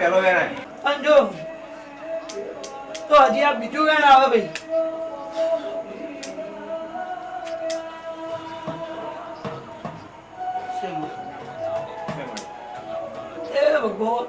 પહેલો વેણ પણ જો તો હજી આ બીજું વેણ આવે ભાઈ. એ ભગવાન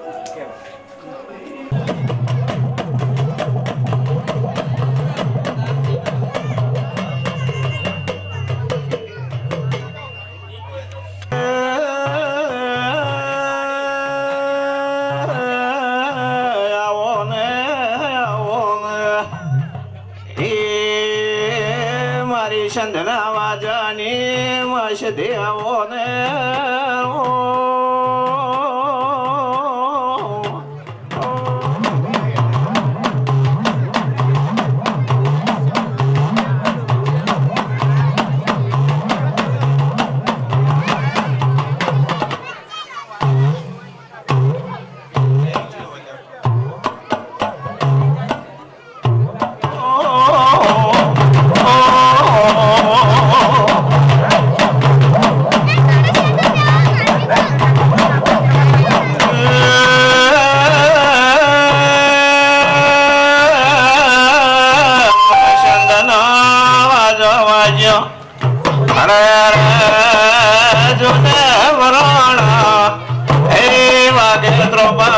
સંધના વાજાની મસ દેવો ને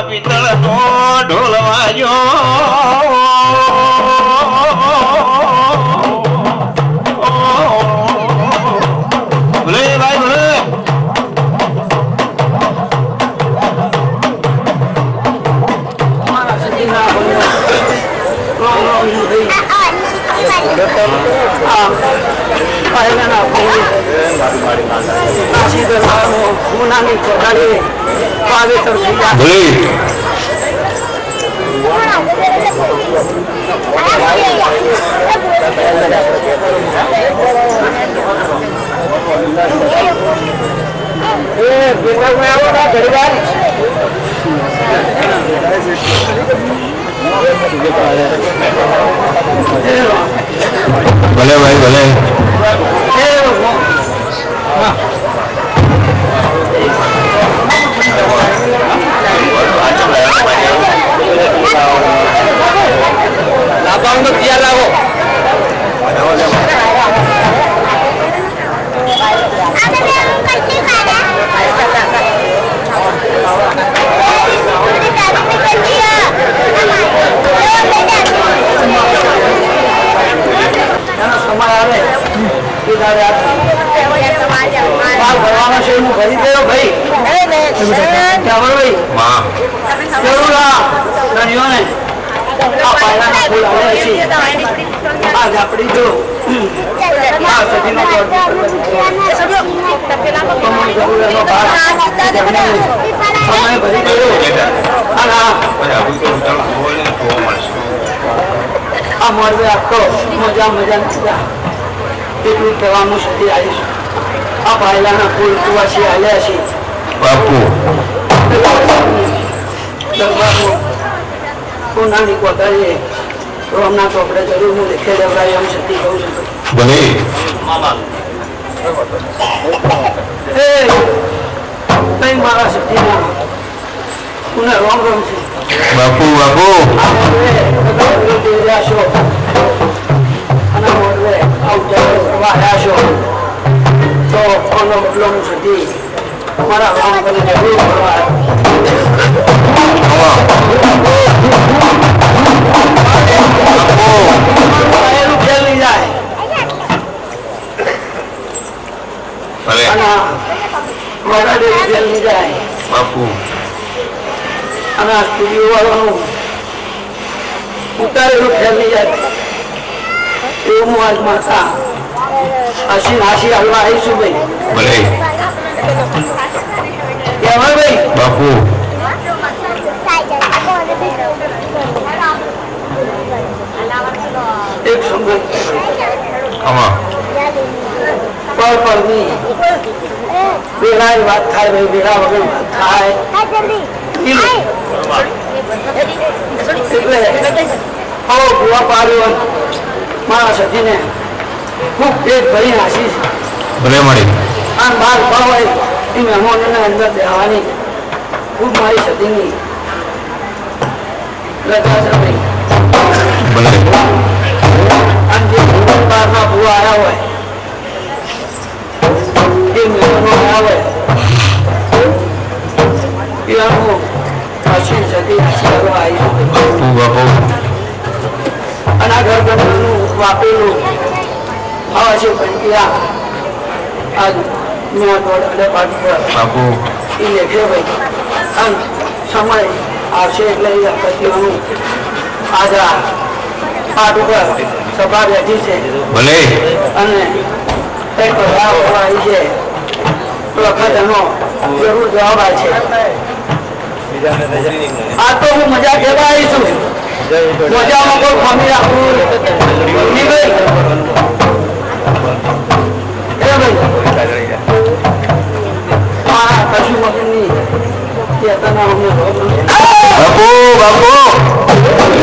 પિત્તળ નો ઢોલ વાગ્યો ભલે ભાઈ ભલે ભલે ભાઈ ભલે આ મોરબે આખો મજા મજા નથી એટલું કહેવાનું સુધી આવીશ. આ ભાઈલાના ફૂલ કુવાસી આવ્યા છે બાપુ કોનાની કોતારીએ તો હમણાં તો આપણે જરૂર હું લેખે લેવડાવી એમ સતી કહું છું. ભલે કઈ મારા સતીના મને રોમ રોમ છે બાપુ બાપુ અને મોરવે આવ્યા છો તો કોનો બદલો હું સતી મારા રોમ કરીને જરૂર કરવા બાપુ અને આ સ્ટુડિયો વાળાનું ઉતારેલું ફેરવી જાય એવું હું આજ માતા હસી નાસી હાલવા આવીશું ભાઈ. ભલે કેવા ભાઈ બાપુ એક સમય પર પરની બેડાની વાત થાય ભાઈ બેડા વગર વાત થાય એટલે ભૂવા પાડ્યો મારા સતીને ખૂબ પેટ ભરી નાસી છે. ભલે મળી આમ બહાર ભાવ હોય એ મહેમાનોને અંદર બેહવાની ખૂબ મારી સતીની રજા છે ભાઈ. ભલે અને જે બહારના ભૂવા આવ્યા હોય એ મહેમાનો આવ્યા હોય એનું અસીમ સતી કરવા આવીશું. બાપુ અને આ ઘર બનાવવાનું વાપરેલું આવા છે પંક્તિયા આજ મેં અને પાઠ પર બાપુ એ લેખે ભાઈ અને સમય આવશે એટલે એ પતિઓનું આજ આ પાઠ ઉપર સભા બેઠી છે ભલે અને કંઈક બધા આવી છે તો વખત એનો જરૂર જવાબ આવે છે. આ તો હું મજા કહેવા આવી છું. મજામાં કોઈ ખામી રાખવું નહીં ભાઈ. એ ભાઈ હા કશું મગજની ચેતના અમને બાપુ બાપુ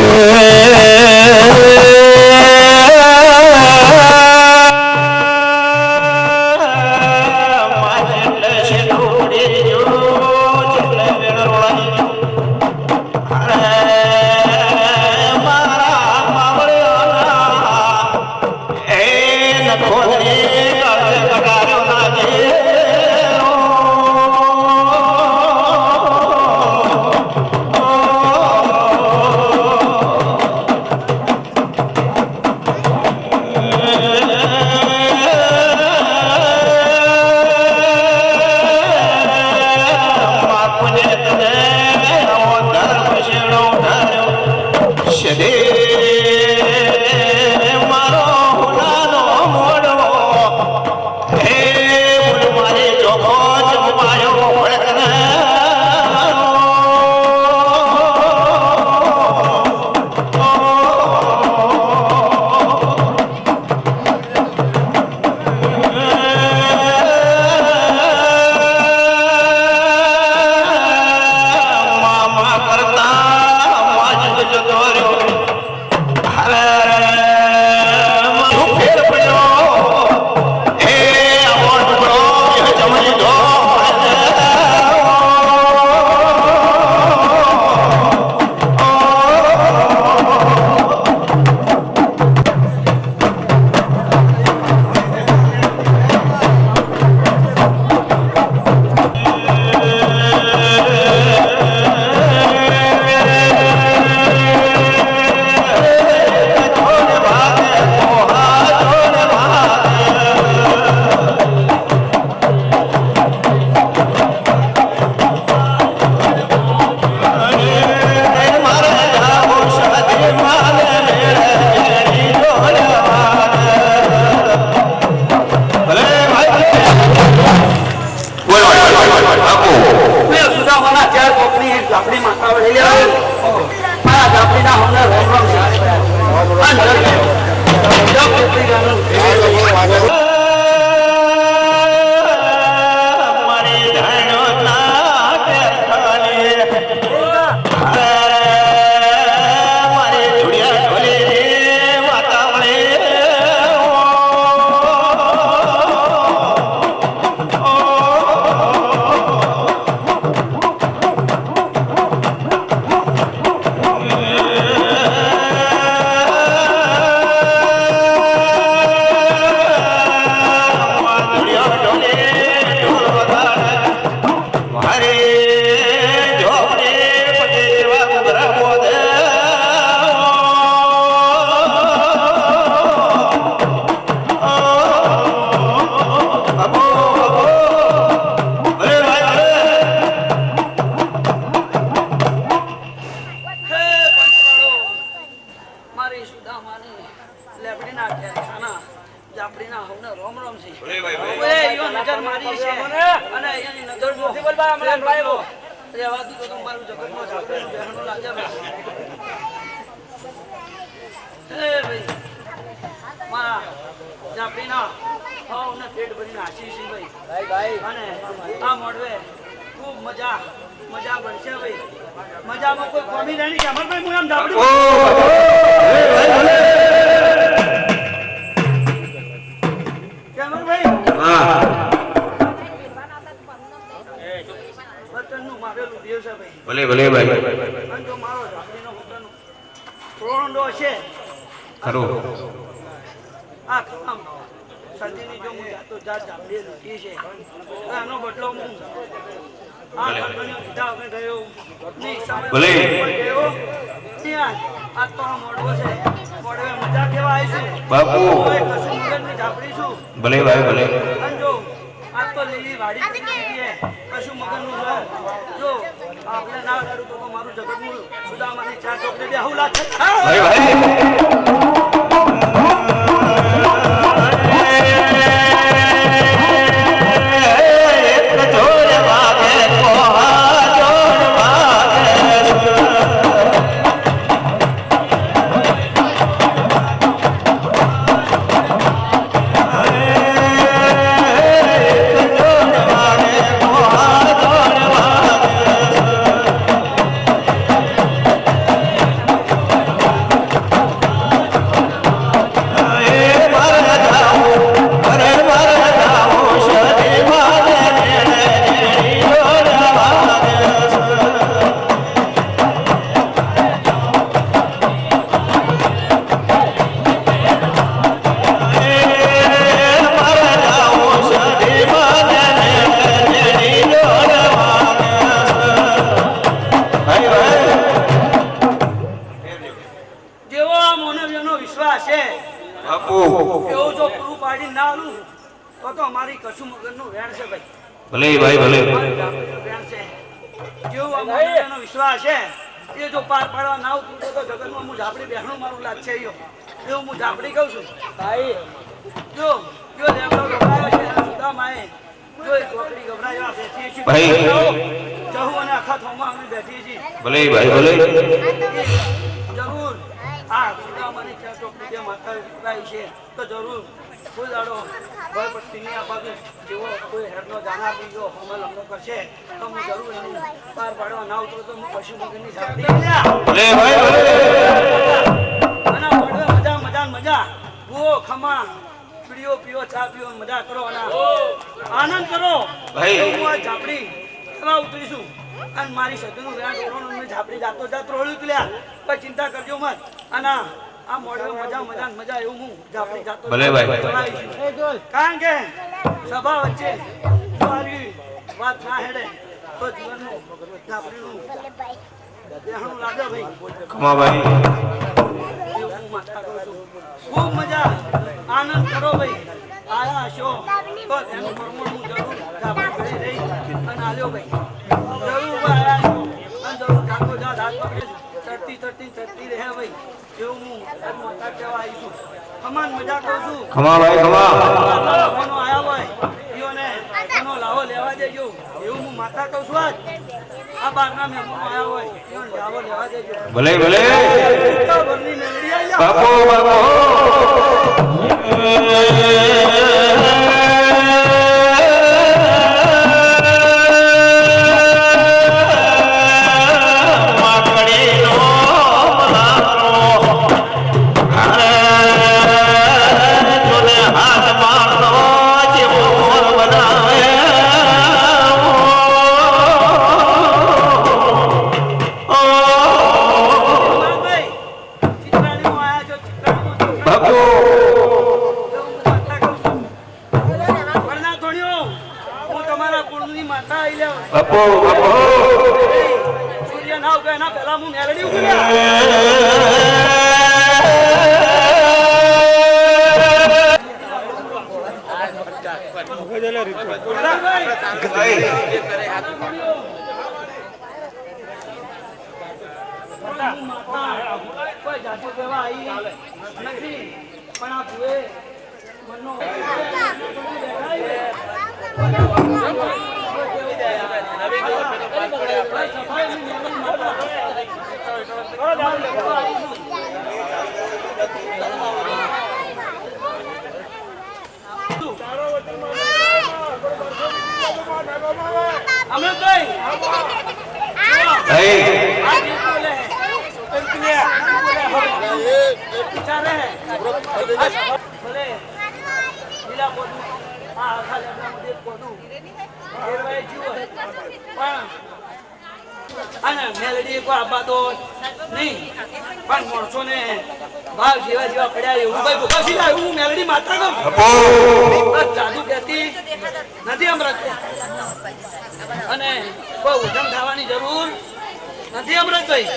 મજામાં કોઈ કોમી નહીં કે અમરભાઈ હું આમ ડાબડી કે અમરભાઈ હા વતનનું મારેલું દેવ છે ભાઈ ભલે ભલે ભાઈ અને જો મારો ડાબડીનો હોટનો રોંડો છે ખરું આ કામ સજીની જો હું જાતો જાત જાબડી લૂંટી છે આનો બદલો હું આ ઘરનો સીધા આપણે ગયો ની સમય ભલે. ગયો ત્યાં આ તો આ મોડવો છે મોડવે મજા કેવા આવી છે બાપુ. કોઈ કશું મગજની ઝાપડી છું ભલે ભાઈ ભલે અને જો આ તો લીલી વાડી કરી દીધી હે કશું મગજનું જો આપણે ના કરું તો મારું જગતનું સુદામાની ચાર ચોકડી બે હવલા છે ભાઈ ભાઈ જેવો આ મોનવ્યનો વિશ્વાસ છે બાપુ એવું જો પૂરું પાડી ના આલું તો અમારી કશું મગજનું વેણ છે ભાઈ ભલે ભાઈ ભલે અમારી જાતનું વેણ છે જેવો આ મોનવ્યનો વિશ્વાસ છે એ જો પાર પાડવા ના આવતું તો જગતમાં હું ઝાપડી બેહણું મારું લાગ છે એવું હું ઝાપડી કહું છું ભાઈ જો લેમડો ગભરાયો છે એના સુદામાએ જો એ ચોકડી ગભરાયો બેઠી છે ભાઈ. જહુ અને આખા થોમાં અમે બેઠી છીએ ભલે ભાઈ ભલે જરૂર આ સુદામાની ચાર ચોકડી જે માતા વિકરાઈ છે તો જરૂર કોઈ દાડો કોઈ પટ્ટીની આ બાજુ જેવો કોઈ હેરનો જાના બીજો હમલ હમલો કરશે તો હું જરૂર એનું પાર પાડવા ના ઉતરો તો હું પશુ મગનની ઝાપડી લ્યા ભલે ભાઈ ભલે અને પડવે મજા મજા મજા ભૂવો ખમા પીડીઓ પીઓ ચા પીઓ મજા કરો અને આનંદ કરો ભાઈ. એવું હું આ ઝાપડી એવા ઉતરીશું અને મારી સદનું વ્યાન કરવાનું મેં ઝાપડી જાતો જાત રોળ્યું લ્યા કોઈ ચિંતા કરજો મત અને આ મોડવે મજા મજા મજા એવું હું ઝાપડી જાતો ભલે ભાઈ. ચલાવીશું. કારણ કે સભા વચ્ચે જો આવી વાત ના હેડે તો જીવનનું ઝાપડીનું દેહણું લાગે ભાઈ ખમા ભાઈ એવું હું માથા કરું છું. ખૂબ મજા આનંદ કરો ભાઈ આયા હશો તો તેનું પરમણું જરૂર ઝાપડી કરી રહી અને આલ્યો ભાઈ જરૂર ભાઈ આયા છો અને જરૂર જાતો જાત હાથ પકડી ચડતી રહે ભાઈ એવું હું માતા કહેવા આવી છું ખમાન મજા કરું છું ખમા ભાઈ ખમા કોનો આયા હોય ઈઓને એનો લાવો લેવા દેજો એવું હું માતા કહું છું આજ આ બારના મહેમાનો આયા હોય ઈઓને લાવો લેવા દેજો ભલે ભલે ભરની મેલડી આયા બાપુ બાપુ ભાઈ ચિત્રાણીમાં આયા છો ચિત્રાણીમાં બાપુ વરના ધોણ્યો હું તમારા કુળની માતા આઈ લેવ બાપુ બાપુ સૂર્ય ના ઉગે એના પહેલા હું મેલડી ઉગડ્યા કોઈ જાતિ કહેવા આવી નથી પણ આ ભુએ મનનો અમે કઈ ભાઈ આ ગીત બોલે વિચારે ભલે લીલા પોતું આ આખા લેબડામાં દેખ પોતું ફેરવાય જીવો પણ અને મેલડી કોઈ આપવા તો નહીં પણ માણસો ને ભાવ જેવા જેવા પડ્યા એવું ભાઈ ભૂપાસી લાવ હું મેલડી માતા કહું બસ જાદુ કહેતી નથી અમૃત અને કોઈ ઉધમ થવાની જરૂર નથી અમૃતભાઈ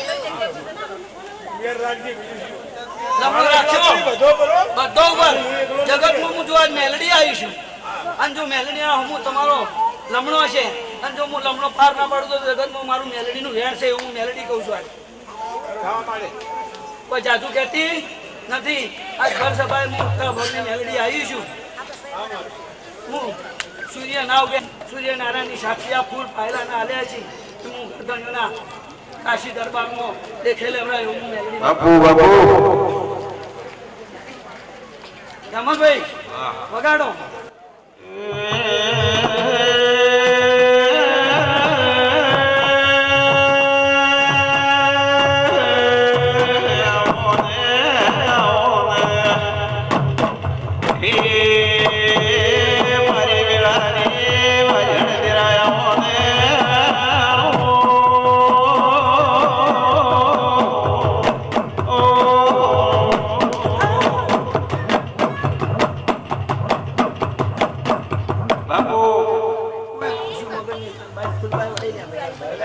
લમણો રાખજો બધો ઉપર જગતમાં હું જો આજ મેલડી આવીશું અને જો મેલડી હું તમારો લમણો હશે અને જો હું લમણો પાર ના પાડું તો જગતમાં મારું મેલડીનું વેણ છે એવું હું મેલડી કહું છું આજ કોઈ જાદુ કહેતી નથી આજ ઘર સભાએ હું ઉત્તર ભરની મેલડી આવી છું હું સૂર્યનારાયણની સાક્ષી આ ફૂલ પાયલાના આલ્યા છે હું ગરદનોના કાશી દરબારમાં દેખેલે હમણાં એવું હું મેલડી બાપુ બાપુ રમણભાઈ વગાડો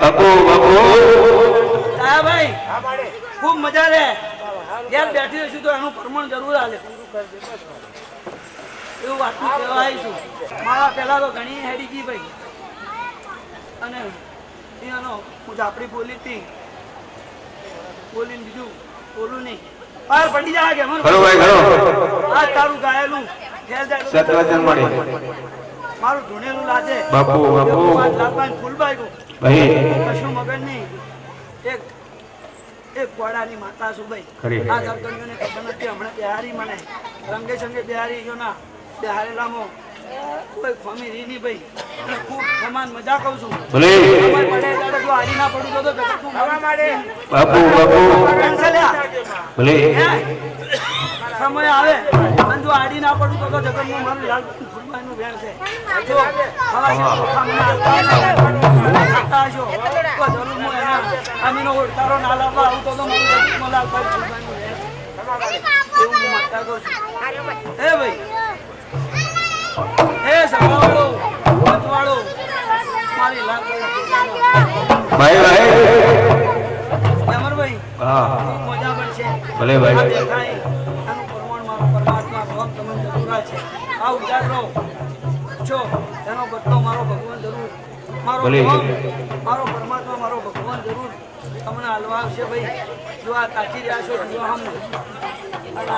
બાપુ બાપુ હા ભાઈ ખૂબ મજા લે ઘેર બેઠી રહીશું તો એનું પ્રમાણ જરૂર આલે એવું વાતનું કહેવા આવીશું મારા પહેલા તો ઘણી હેડી ગઈ ભાઈ અને એનો હું આપણી બોલી હતી બોલીને બીજું બોલું નહીં પાર પડી જાય કે ખરો ભાઈ ખરો આ તારું ગાયેલું ઘેર જાય સતવચન મળી મારું ધૂણેલું લાજે બાપુ બાપુ લાલબાઈ ફૂલબાઈ ભાઈ કશું મગજ નહીં એક કોડાની માતા છું ભાઈ આ દર્દનીઓને ખબર નથી હમણાં બિહારી મને રંગે સંગે બિહારી ગયો ના બિહારેલામાં કોઈ ખમી રી નહીં ભાઈ અને ખૂબ સમાન મજા કહું છું ભલે જો હારી ના પડું તો જગતનું બાપુ બાપુ ભલે સમય આવે અને જો આડી ના પડું તો જગતમાં મારું લાલ ફૂલબાઈનું વેણ છે જો અમીનો ઓળખારો ના લાવવા આવું તો મારું જગતમાં લાલભાઈ ફૂલબાઈનું વેણ એવું હું માગતા કહું છું હે ભાઈ હે સભાવાળો વાળો મારી લાલભાઈ ભાઈ ભાઈ અમરભાઈ હા મજા પડશે ભલે ભાઈ દેખાય આનું પ્રમાણ મારો પરમાત્મા ભગવાન તમને જરૂર છે આ ઉજાગરો છો એનો બદલો મારો ભગવાન જરૂર મારો મારો પરમાત્મા મારો ભગવાન જરૂર તમને હલવા આવશે ભાઈ જો આ તાકી રહ્યા છો જો હમ અને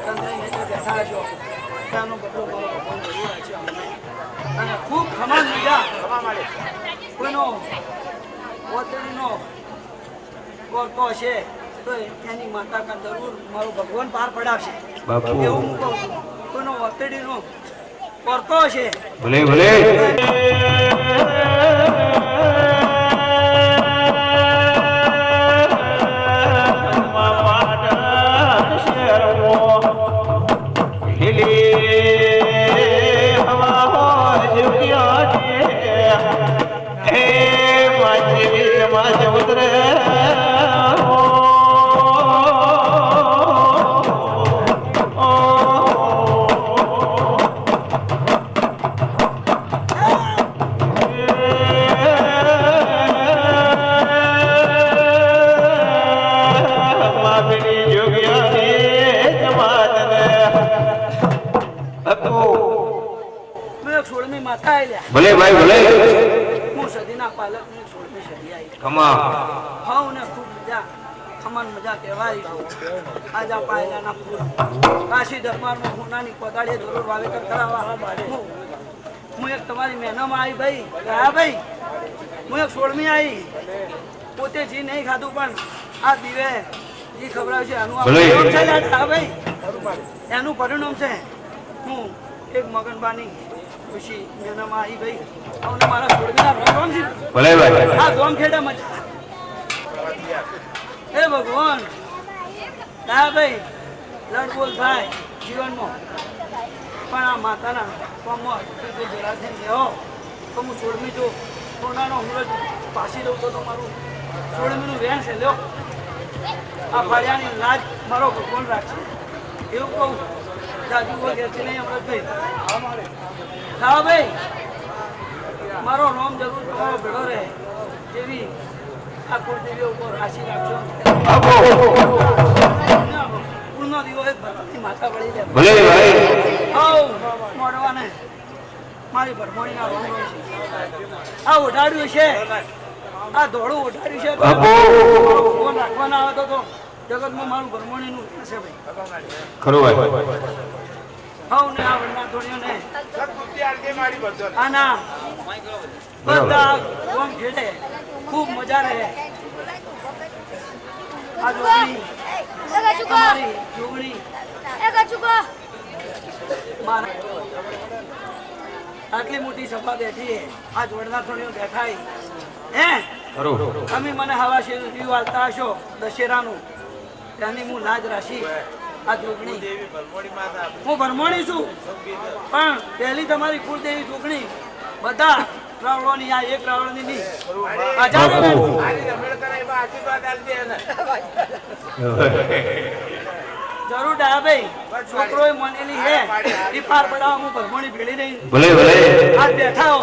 તમને બેઠા છો એનો બદલો મારો ભગવાન જરૂર છે અને ખૂબ ખમાન મજા કોઈનો પોતરીનો કરતો હશે તો એની માતા કા જરૂર મારો ભગવાન પાર પડાવશે બાપુ એવું હું કહું છું કોઈનો વતડીનો કરતો હશે ભલે ભલે ભલે ભાઈ ભલે હું સદીના પાલક ને 16મી સદી આવી કમા હાઉ ને ખૂબ મજા ખમન મજા કહેવાય આજા પાયલાના ફૂલ કાશી દરબારમાં હોનાની કોદાળીએ જરૂર વાવેતર કરાવવા હું એક તમારી મહેનામાં આવી ભાઈ હા ભાઈ હું એક 16મી આવી પોતે જી નહીં ખાધું પણ આ દીવે જી ખવડાવ છે એનું પરિણામ છે હા ભાઈ એનું પરિણામ છે હું એક મગનબાની ખુશી મહેનામાં આવી ભાઈ અને મારા 16મીના રોમ છે ભલે ભાઈ આ ધોમ ખેડા મજા હે ભગવાન હા ભાઈ લડ બોલ થાય જીવનમાં પણ આ માતાના કોમમાં જરા થઈને લેવો તો હું 16મી જો સોનાનો હુરજ પાછી દઉં તો મારું સોળમીનું વેણ છે લ્યો આ ફાળિયાની લાજ મારો ભગવાન રાખશે એવું કહું જાજુ વગેરે છે નહીં અમૃતભાઈ હા ભાઈ મારો નામ જરૂર તમારો ભેળો રહે જેવી આ કુળદેવીઓ ઉપર રાશિ રાખજો પૂર્ણ દિવસ ભરતી માથા વળી જાય ભલે ભાઈ મોડવાને મારી ભરમણીના રોમ છે આ ઓઢાડ્યું છે આ ધોળું ઓઢાડ્યું છે ફોન રાખવાના આવે તો જગતમાં મારું ભરમણીનું છે ભાઈ ખરું ભાઈ હવ ને આ વડના ધોળીઓને આના બધા ગોમ ઘેડે ખૂબ મજા રહે આ જોગણી તમારી જોગણી આટલી મોટી સભા બેઠી આ જોડના થોડીઓ બેઠાઈ હે ખરું તમે મને હવા શેરી વાળતા હશો દશેરાનું ત્યાંની હું લાજ રાશી આ જોગણી હું ભરમણી છું પણ પહેલી તમારી કુળદેવી જોગણી બધા રાવણોની આ એક રાવણની નહીં હજારો જરૂર ડાયાભાઈ છોકરો મનેલી હે ઈ પાર પડાવ હું ભરમણી ભેળી નહીં ભલે ભલે આ બેઠા હો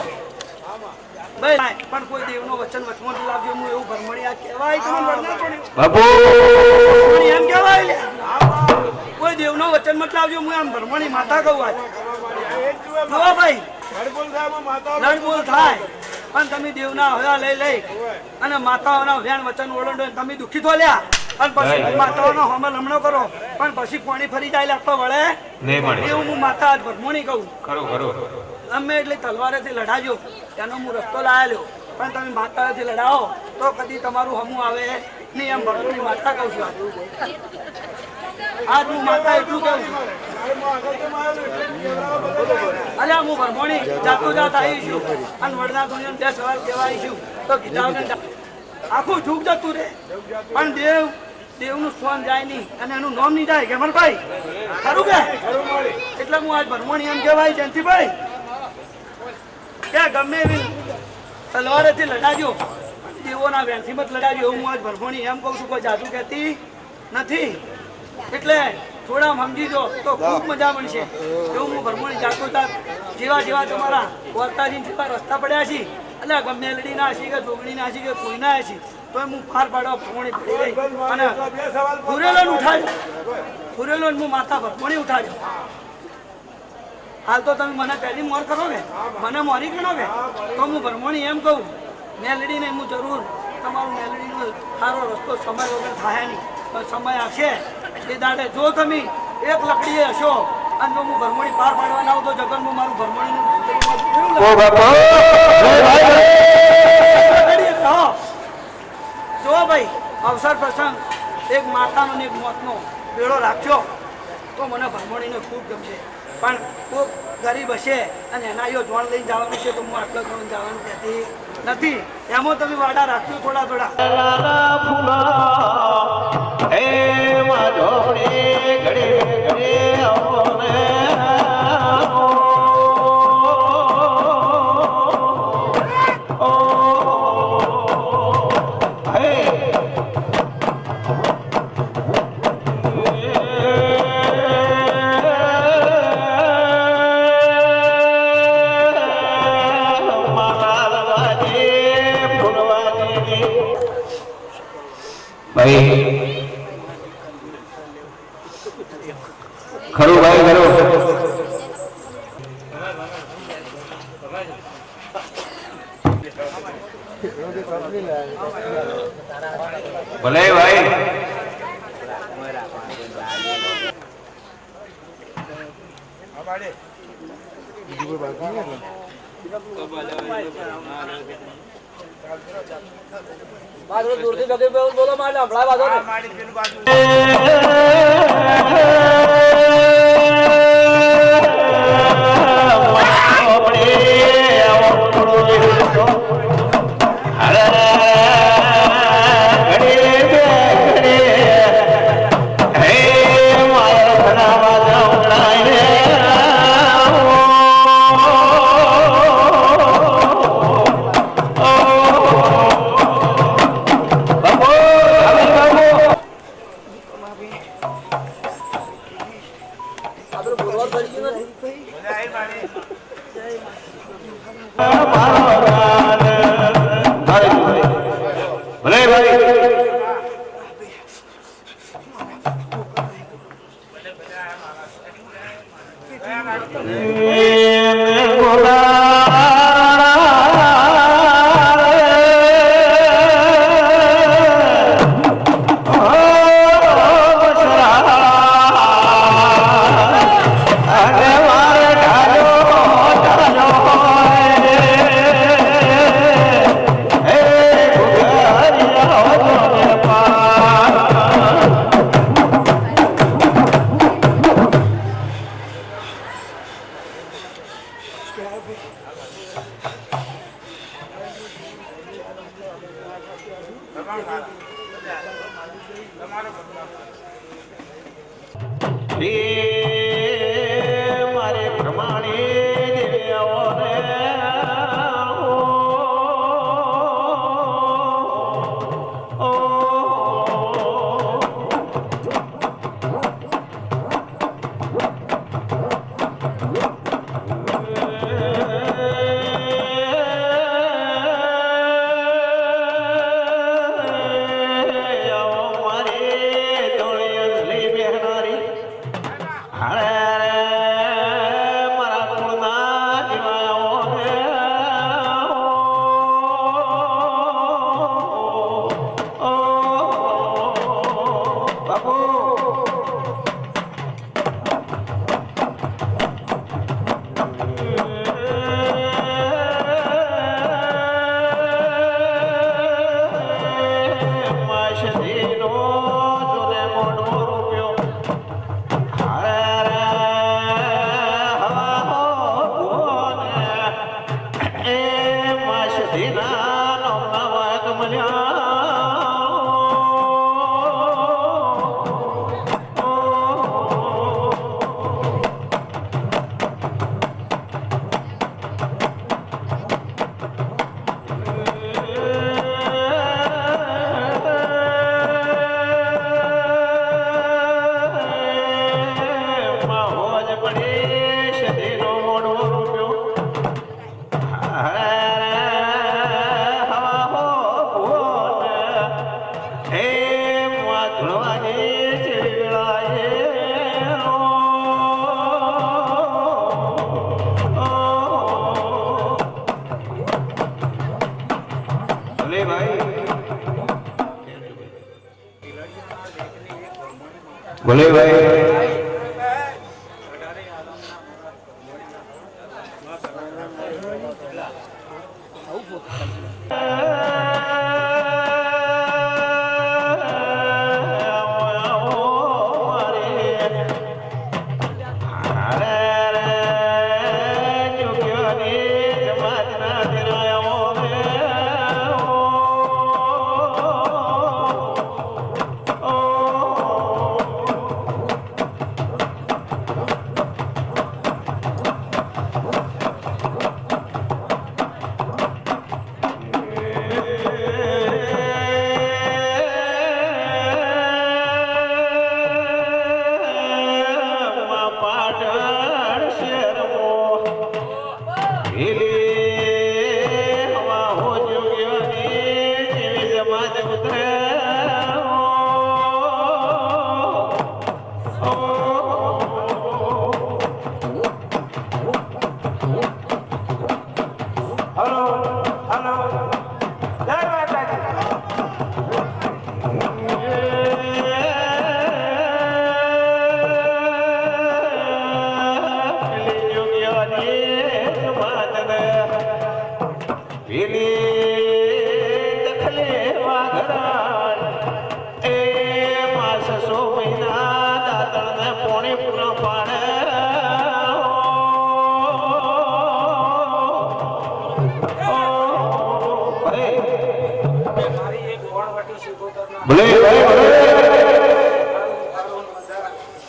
ભાઈ પણ કોઈ દેવનો વચન વચમાં લાવજો હું એવું ભરમણી આ કહેવાય તમને વડના છોડી બાપુ ભરમણી એમ કહેવાય લે કોઈ દેવનો વચન મત લાવજો હું આમ ભરમણી માતા કહું આજ જો ભાઈ લડબોલ થાય પણ તમે દેવના હયા લઈ અને માતાઓના વ્યાન વચન ઓળંડો તમે દુઃખી થો લ્યા અને પછી માતાઓનો હમલ હમણો કરો પણ પછી પાણી ફરી જાય લાગતો વળે નહીં મળે એવું હું માતા આજ ભરમણી કહું ખરું ખરું અમે એટલે તલવારેથી લડાજો એનો હું રસ્તો લાયેલો પણ તમે માતાથી લડાવો તો કદી તમારું હમું આવે નહીં એમ ભરમણી માતા કહું છું આજ હું માતા એટલું કહું છું અલ્યા હું ભરમણી જાતું જાત આવી છું અને વડના ધોનીઓ 2 સવાલ કહેવા આવી છું તો ગીતાઓને આખું ઝૂક જતું રે પણ દેવનું સ્વાન જાય નહીં અને એનું નામ નહીં જાય કેમરભાઈ ખરું કે એટલે હું આજ ભરમણી એમ કહેવાય જયંતિભાઈ કે ગમે એવી તલવારેથી લડાજો દેવોના વેણથી મત લડાજો એવું હું આજ ભરમણી એમ કહું છું કોઈ જાદુ કહેતી નથી એટલે થોડા સમજી દો તો ખૂબ મજા મળશે એવું હું ભરમણી જાગૃતા જેવા જેવા તમારા વર્તાજી જેવા રસ્તા પડ્યા છે એટલે ગમે લડીના હશે કે જોગણીના હશે કે કોઈના હશે તો હું પાર પાડવા ભરમણી પડી ગઈ અને ફુરેલો ઉઠાડ્યો ફુરેલો હું માતા ભરમણી ઉઠાડ્યો હાલ તો તમે મને પહેલી મોર કરો કે મને મોરી ગણો કે તો હું ભરમણી એમ કહું મેલડીને હું જરૂર તમારું મેલડીનો સારો રસ્તો સમય વગર થાય નહીં પણ સમય આવશે એ દાડે જો તમે એક લકડીએ હશો અને જો હું ભરમણી પાર પાડવાના આવું તો જગનમાં મારું ભરમણીનું જો ભાઈ અવસર પ્રસંગ એક માતાનો ને એક મોતનો બેડો રાખજો તો મને ભરમણીને ખૂબ ગમશે પણ કોઈ ગરીબ હશે અને એના યો જોણ લઈને જવાનું છે તો હું આટલો જોણ જવાનું કહેતી નથી એમાં તમે વાડા રાખજો થોડા થોડા ભાઈ ખરું ભાઈ ખરું ભલે ભાઈ બાજુ દૂરથી ગગી બોલો મારે હમણાં બાજુ મારે પ્રમાણે દેવ્યાઓને ભલે ભાઈ ભલે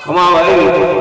કમા ભાઈ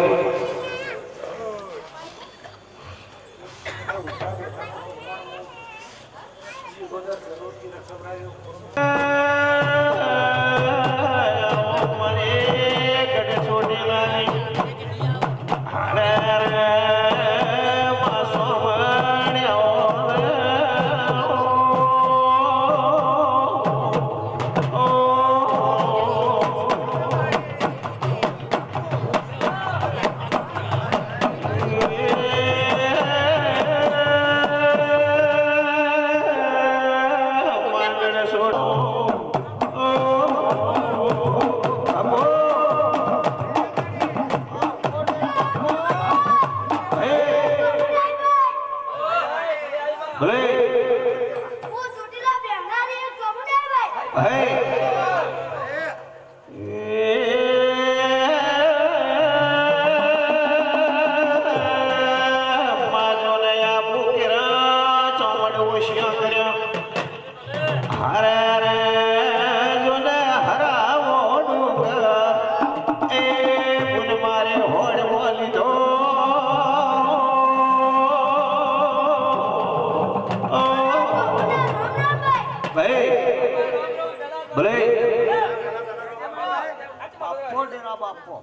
નો ડેરા બાપો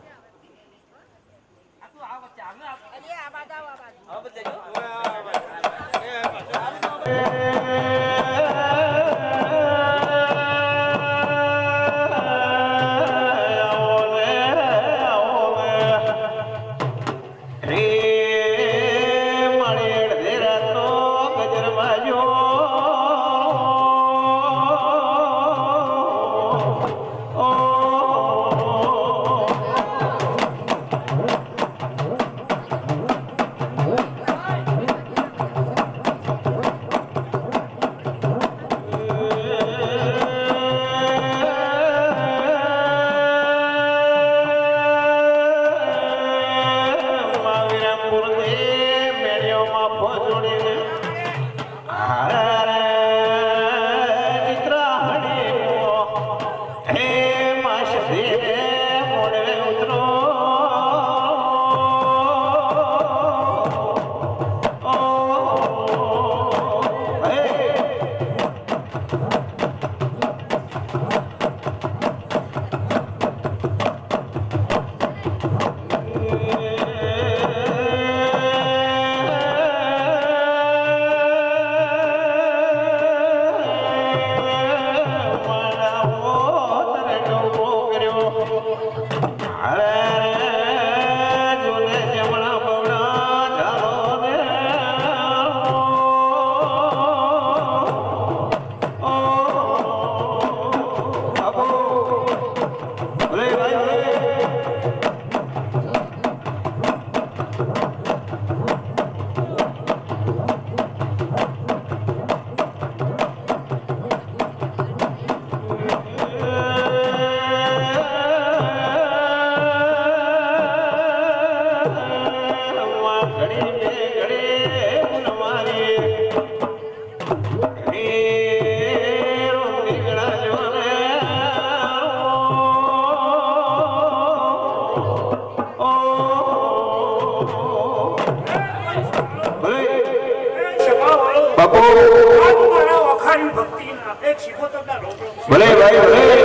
ભલે ભાઈ ભલે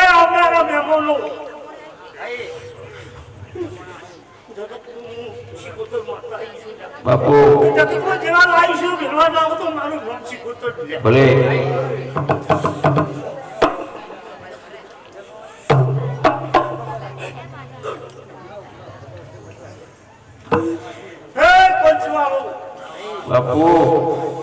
આવનારા મહેમાનો બાપુ જગતમાં જેવા લાવીશું ભેરવા ના તો મારું નામ શીખોતર ભલે હે પંચવાળો બાપુ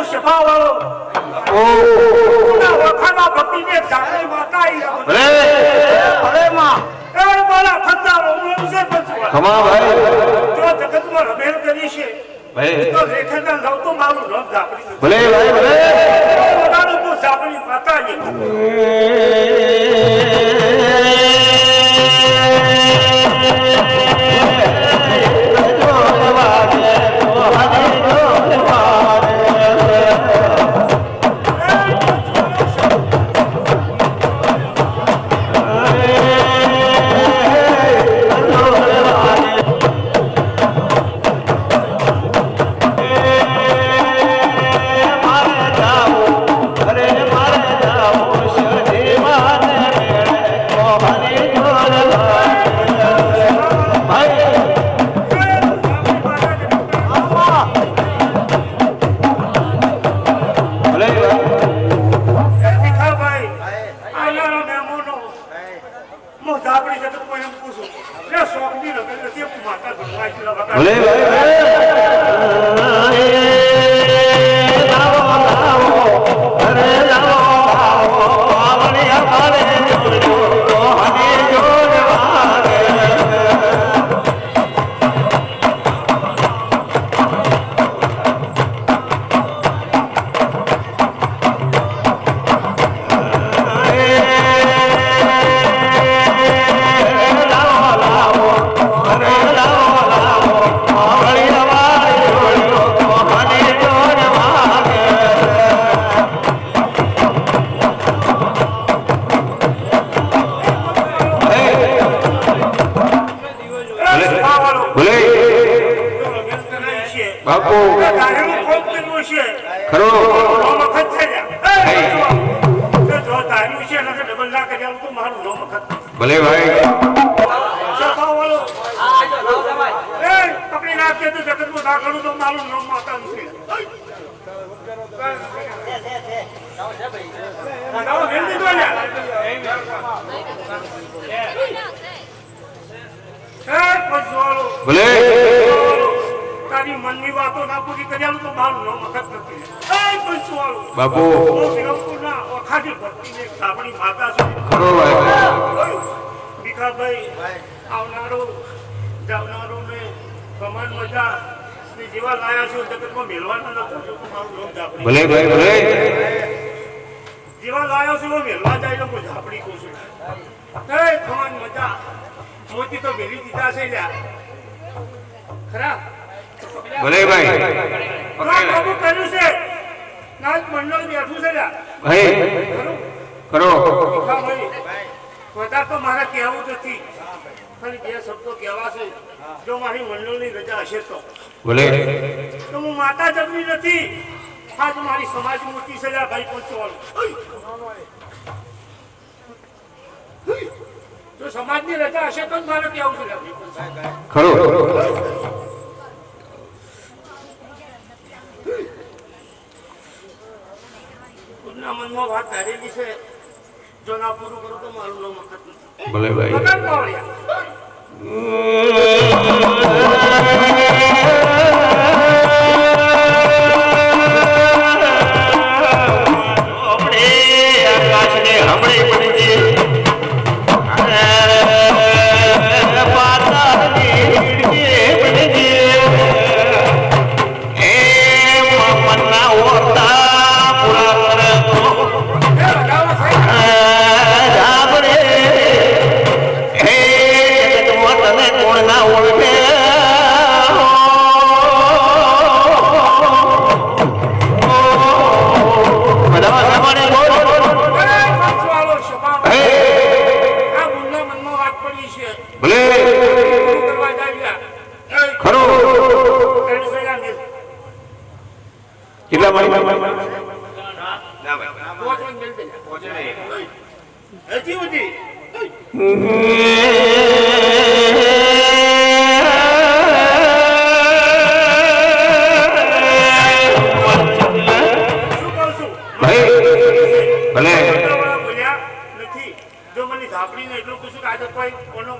સભાવાળો વખાના ભક્તિને જાગરી માતા ભલે ભલે માં એ મારા ખંડારો છે પંચવાળો ખમા ભાઈ જો જગતમાં રમેલ કરી છે ભાઈ તો રેખાના લવ તો મારું નામ જાગરી ભલે ભાઈ ભલે બધાનો તો જાગરી માતાજી ભલે બાપુ તારેનું કોમ કર્યું છે ખરો નો મખત છે લ્યા. તો જો તાર્યું છે એટલે ડબલ ના કરી આવું તો મારું નો મખત ભલે ભાઈ સભાવાળો એ પકડી નાખે તો જગતમાં ના કરું તો મારું નામ માતા નથી. દાદા વેલ દીધો ને એ પંચવાળો ભલે તારી મનની વાતો ના પૂરી કરી આલું તો મારું નામ મખત નથી. એ પંચવાળો બાપુ વિરમપુરના ઓખાની ભક્તિને આપણી માતા છે. ખરો ભાઈ ભીખાભાઈ આવનારો જાવનારો ને કમાન મજા ને જેવા લાયા છે જગતમાં મેળવાના નથી તો મારું નામ જાપડી. ભલે ભાઈ ભલે જેવા લાયો છે એવો મેળવા જાય તો હું જાપડી કહું છું. એ કમાન મજા મોતી તો મેળી દીધા છે લ્યા ખરા ભલે ભાઈ બાબુ કર્યું છે નાચ મંડળ બેઠું છે લ્યા ભાઈ ખરું ખરો ભીખાભાઈ વધારે તો મારે કહેવું નથી ખાલી બે શબ્દો કહેવા છે. જો મારી મંડળની રજા હશે તો ભલે હું માતા જન્મી નથી. આજ મારી સમાજ મોટી છે લ્યા ભાઈ પંચવાળો. જો સમાજની રજા હશે તો જ મારે કહેવું છે લ્યા ભાઈ પંચવાળો. ખરો ખુદના મનમાં વાત ધારેલી છે. જો ના પૂરું કરું તો મારું નામ મખત નથી. ભલે ભાઈ મગન પાવડિયા. કેટલા મળી હજી સુધી ભલે બોલ્યા નથી. જો મને ઝાપડીને એટલું પૂછું કે આજે કોઈ કોનો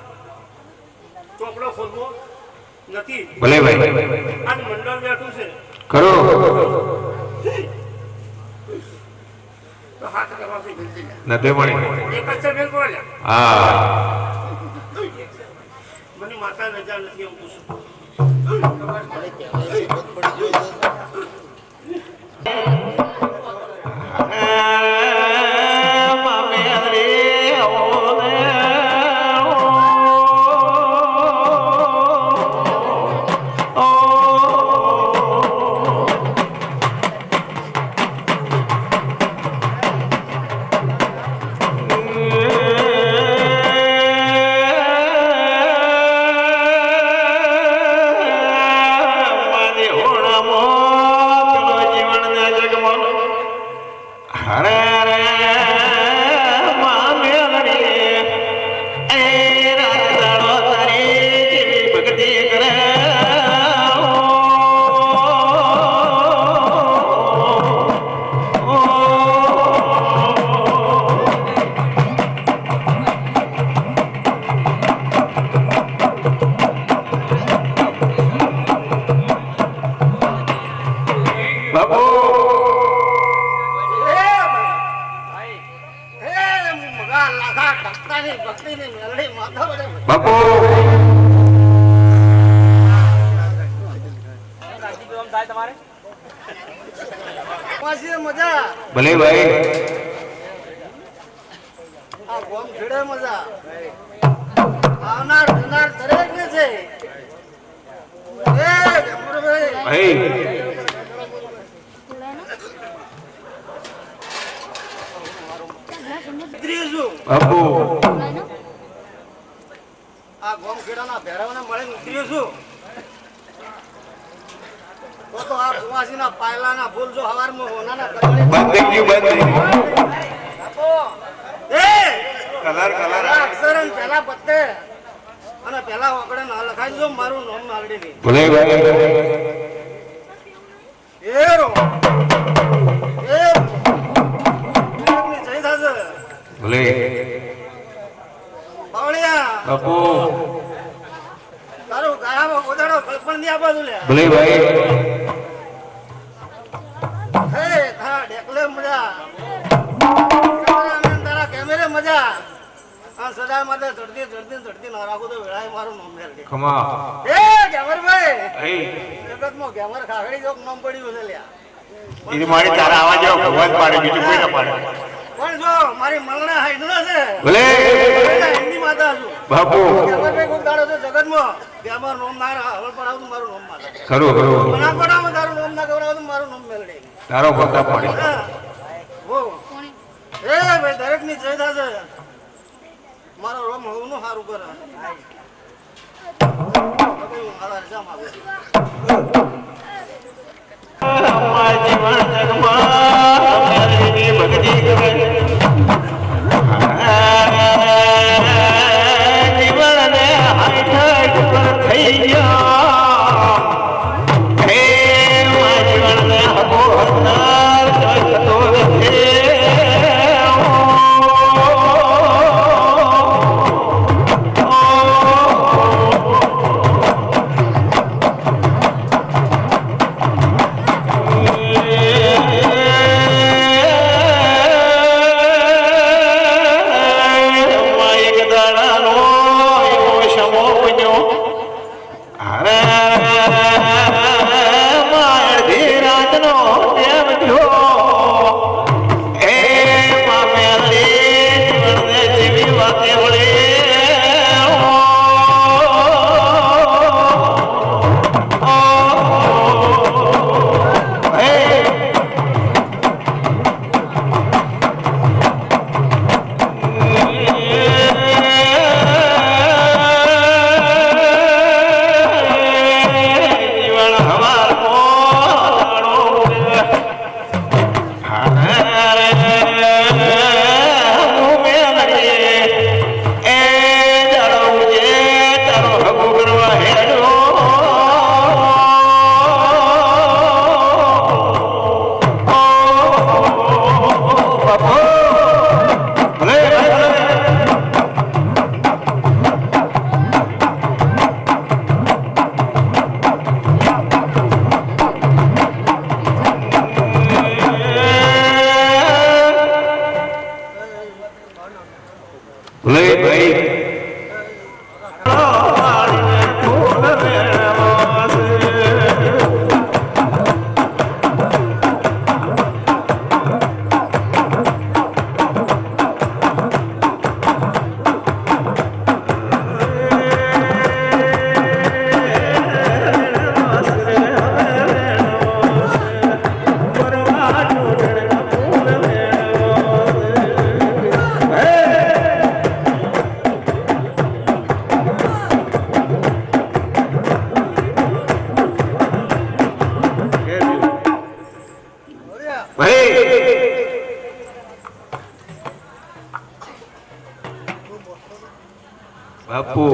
ચોપડો ખોલવો નથી. ભલે ભાઈ આજ મંડળ બેઠું છે ખરો તો હાથ કરવાથી ભૂલતી નથી મળી એક જ છે બેન બોલ્યા હા મને માતા રજા નથી એમ પૂછું. બાપુ મજા ભલે ભાઈ આ ગોમ ખેડે મજા આવનાર જનાર દરેક ને છે. ભાઈ બાપુ આ ગોમ ખેડાના ભેરાવાને મળે ઉતર્યો છું તો તો આ કુવાસીના પાયલાના ફૂલ જો હવારમાં હોનાના કલર બંધ થઈ ગયું બંધ થઈ ગયું એ કલર કલર આ અક્ષરન પહેલા પત્તે અને પહેલા ઓકડે ના લખાઈ દો મારું નામ નાલડી ની ભલે ભાઈ એરો એ ની જઈ થાશે ભલે બાવળિયા બાપુ તારું ગાયામાં ઓદાડો કલ્પન ની આ બાજુ લે ભલે ભાઈ હે થા ડેકલે મજા તારા કેમેરે મજા આ સદા માટે ચડતી ના રાખો તો વેળાએ મારું નામ મેળવી ખમા એ ગેમરભાઈ હે જગતમાં ગેમર ખાખડી જોક નામ પડ્યું છે લ્યા ઈ મારી તારા આવા જેવો ભગવાન પાડે બીજું કોઈ ના પાડે પણ જો મારી મંગણા હાઈડના છે ભલે હિન્દી માતા છું બાપુ ગેમરભાઈ કોક દાડો છે જગતમાં ગેમર નામ ના હવળ પડાવું મારું નામ માતા ખરું ખરું ના પડાવું તારું નામ ના ગવડાવું મારું નામ મેળવી તારો પ્રતાપ પડે હો એ ભાઈ દરેક ની જય થશે મારો રોમ હોવું સારું કરે મારા રજા માંગે ભલે ભાઈ બાપુ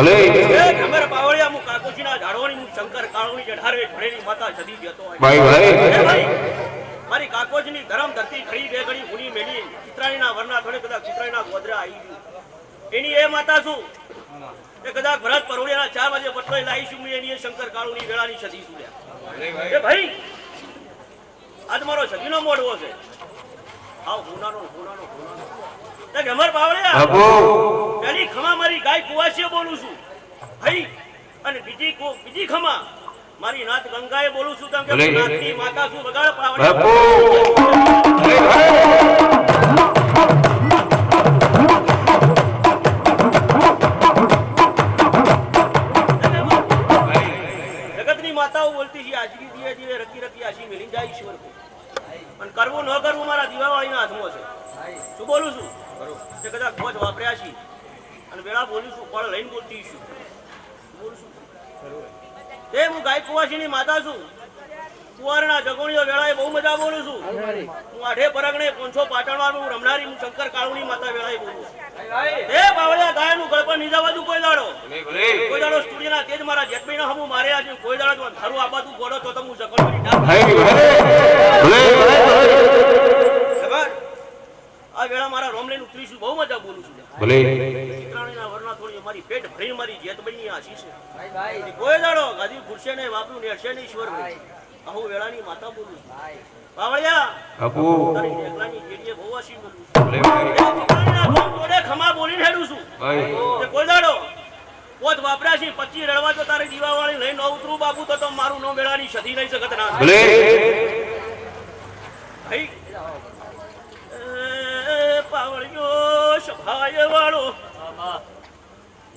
ભલે એ ખબર પાવળિયા હું કાકોજીના ઝાડવાની હું શંકર કાળુની જઢારે ભરેલી માતા જદી જતો હોય ભાઈ ભાઈ એ ભાઈ મારી કાકોજીની ધરમ ધરતી ખડી બે ઘડી હુની મેલી ચિત્રાણીના વરના થોડે કદાચ ચિત્રાણીના ગોદરા આવી ગયું એની એ માતા શું એ કદાચ ભરત પરોડિયાના 4 વાગે પટલોય લાવીશું હું એની શંકર કાળુની વેળાની સદી સુડ્યા એ ભાઈ આજ મારો સદીનો મોડવો છે આવ હુનાનો તે ગમર પાવળિયા બાપુ પેલી ખમા મારી ગાય કુવાસીએ બોલું છું ભાઈ અને બીજી ખમા મારી નાત ગંગાએ બોલું છું તેમ કે ભલે. નાતની માતા શું વગાડ પાવળિયા બાપુ ભલે ભાઈ જગતની માતાઓ બોલતી છે આજની દીવે દીવે રકી રકી આશી મેલી જાય ઈશ્વર કો. પણ કરવું ન કરવું મારા દીવાવાળીના હાથમાં છે શું બોલું છું તે કદાચ ખોજ વાપર્યા છે અને વેળા બોલું છું ફળ લઈને બોલતી છું બોલું છું તે હું ગાય કુવાસીની માતા છું કુંવારના જગોણીઓ વેળાએ બહુ મજા બોલું છું હું આઠે પરગણે 500 પાટણમાં હું રમનારી હું શંકર કાળુની માતા વેળાએ બોલું છું એ બાવળિયા ગાયનું ગળપણ નીચા બાજુ કોઈ દાડો કોઈ દાડો સ્ટુડિયોના તેજ મારા જેઠભાઈના હમું મારે આજે કોઈ દાડો જો થારું આ બાજુ ગોળો તો હું જગણવાની ના ભાઈ ભલે ખબર આ વેળા મારા રોમલેન ઉતરીશું બહુ મજા બોલું છું ભલે ચિત્રાણીના વરના થોડી અમારી પેટ ભરી મારી જેઠભાઈની આશી છે કોઈ દાડો ગાદી ખુરશે ને વાપરું ને હશે ને ઈશ્વર ભાઈ આહુ વેળાની માતા બોલું છું બાવળિયા બાપુ તારી એકલાની જેડીએ બહુ આશી બોલું છું ભલે ભાઈ ચિત્રાણીના ગોમ જોડે ખમા બોલીને હેડું છું ભાઈ તે કોઈ દાડો પોત વાપર્યા છે 25 રડવા તો તારી દીવાવાળી લઈને ન ઉતરું બાપુ તો મારું નો વેળાની સધી નહીં શકત ના ભલે ભાઈ એ પાવળિયો સભાય વાળો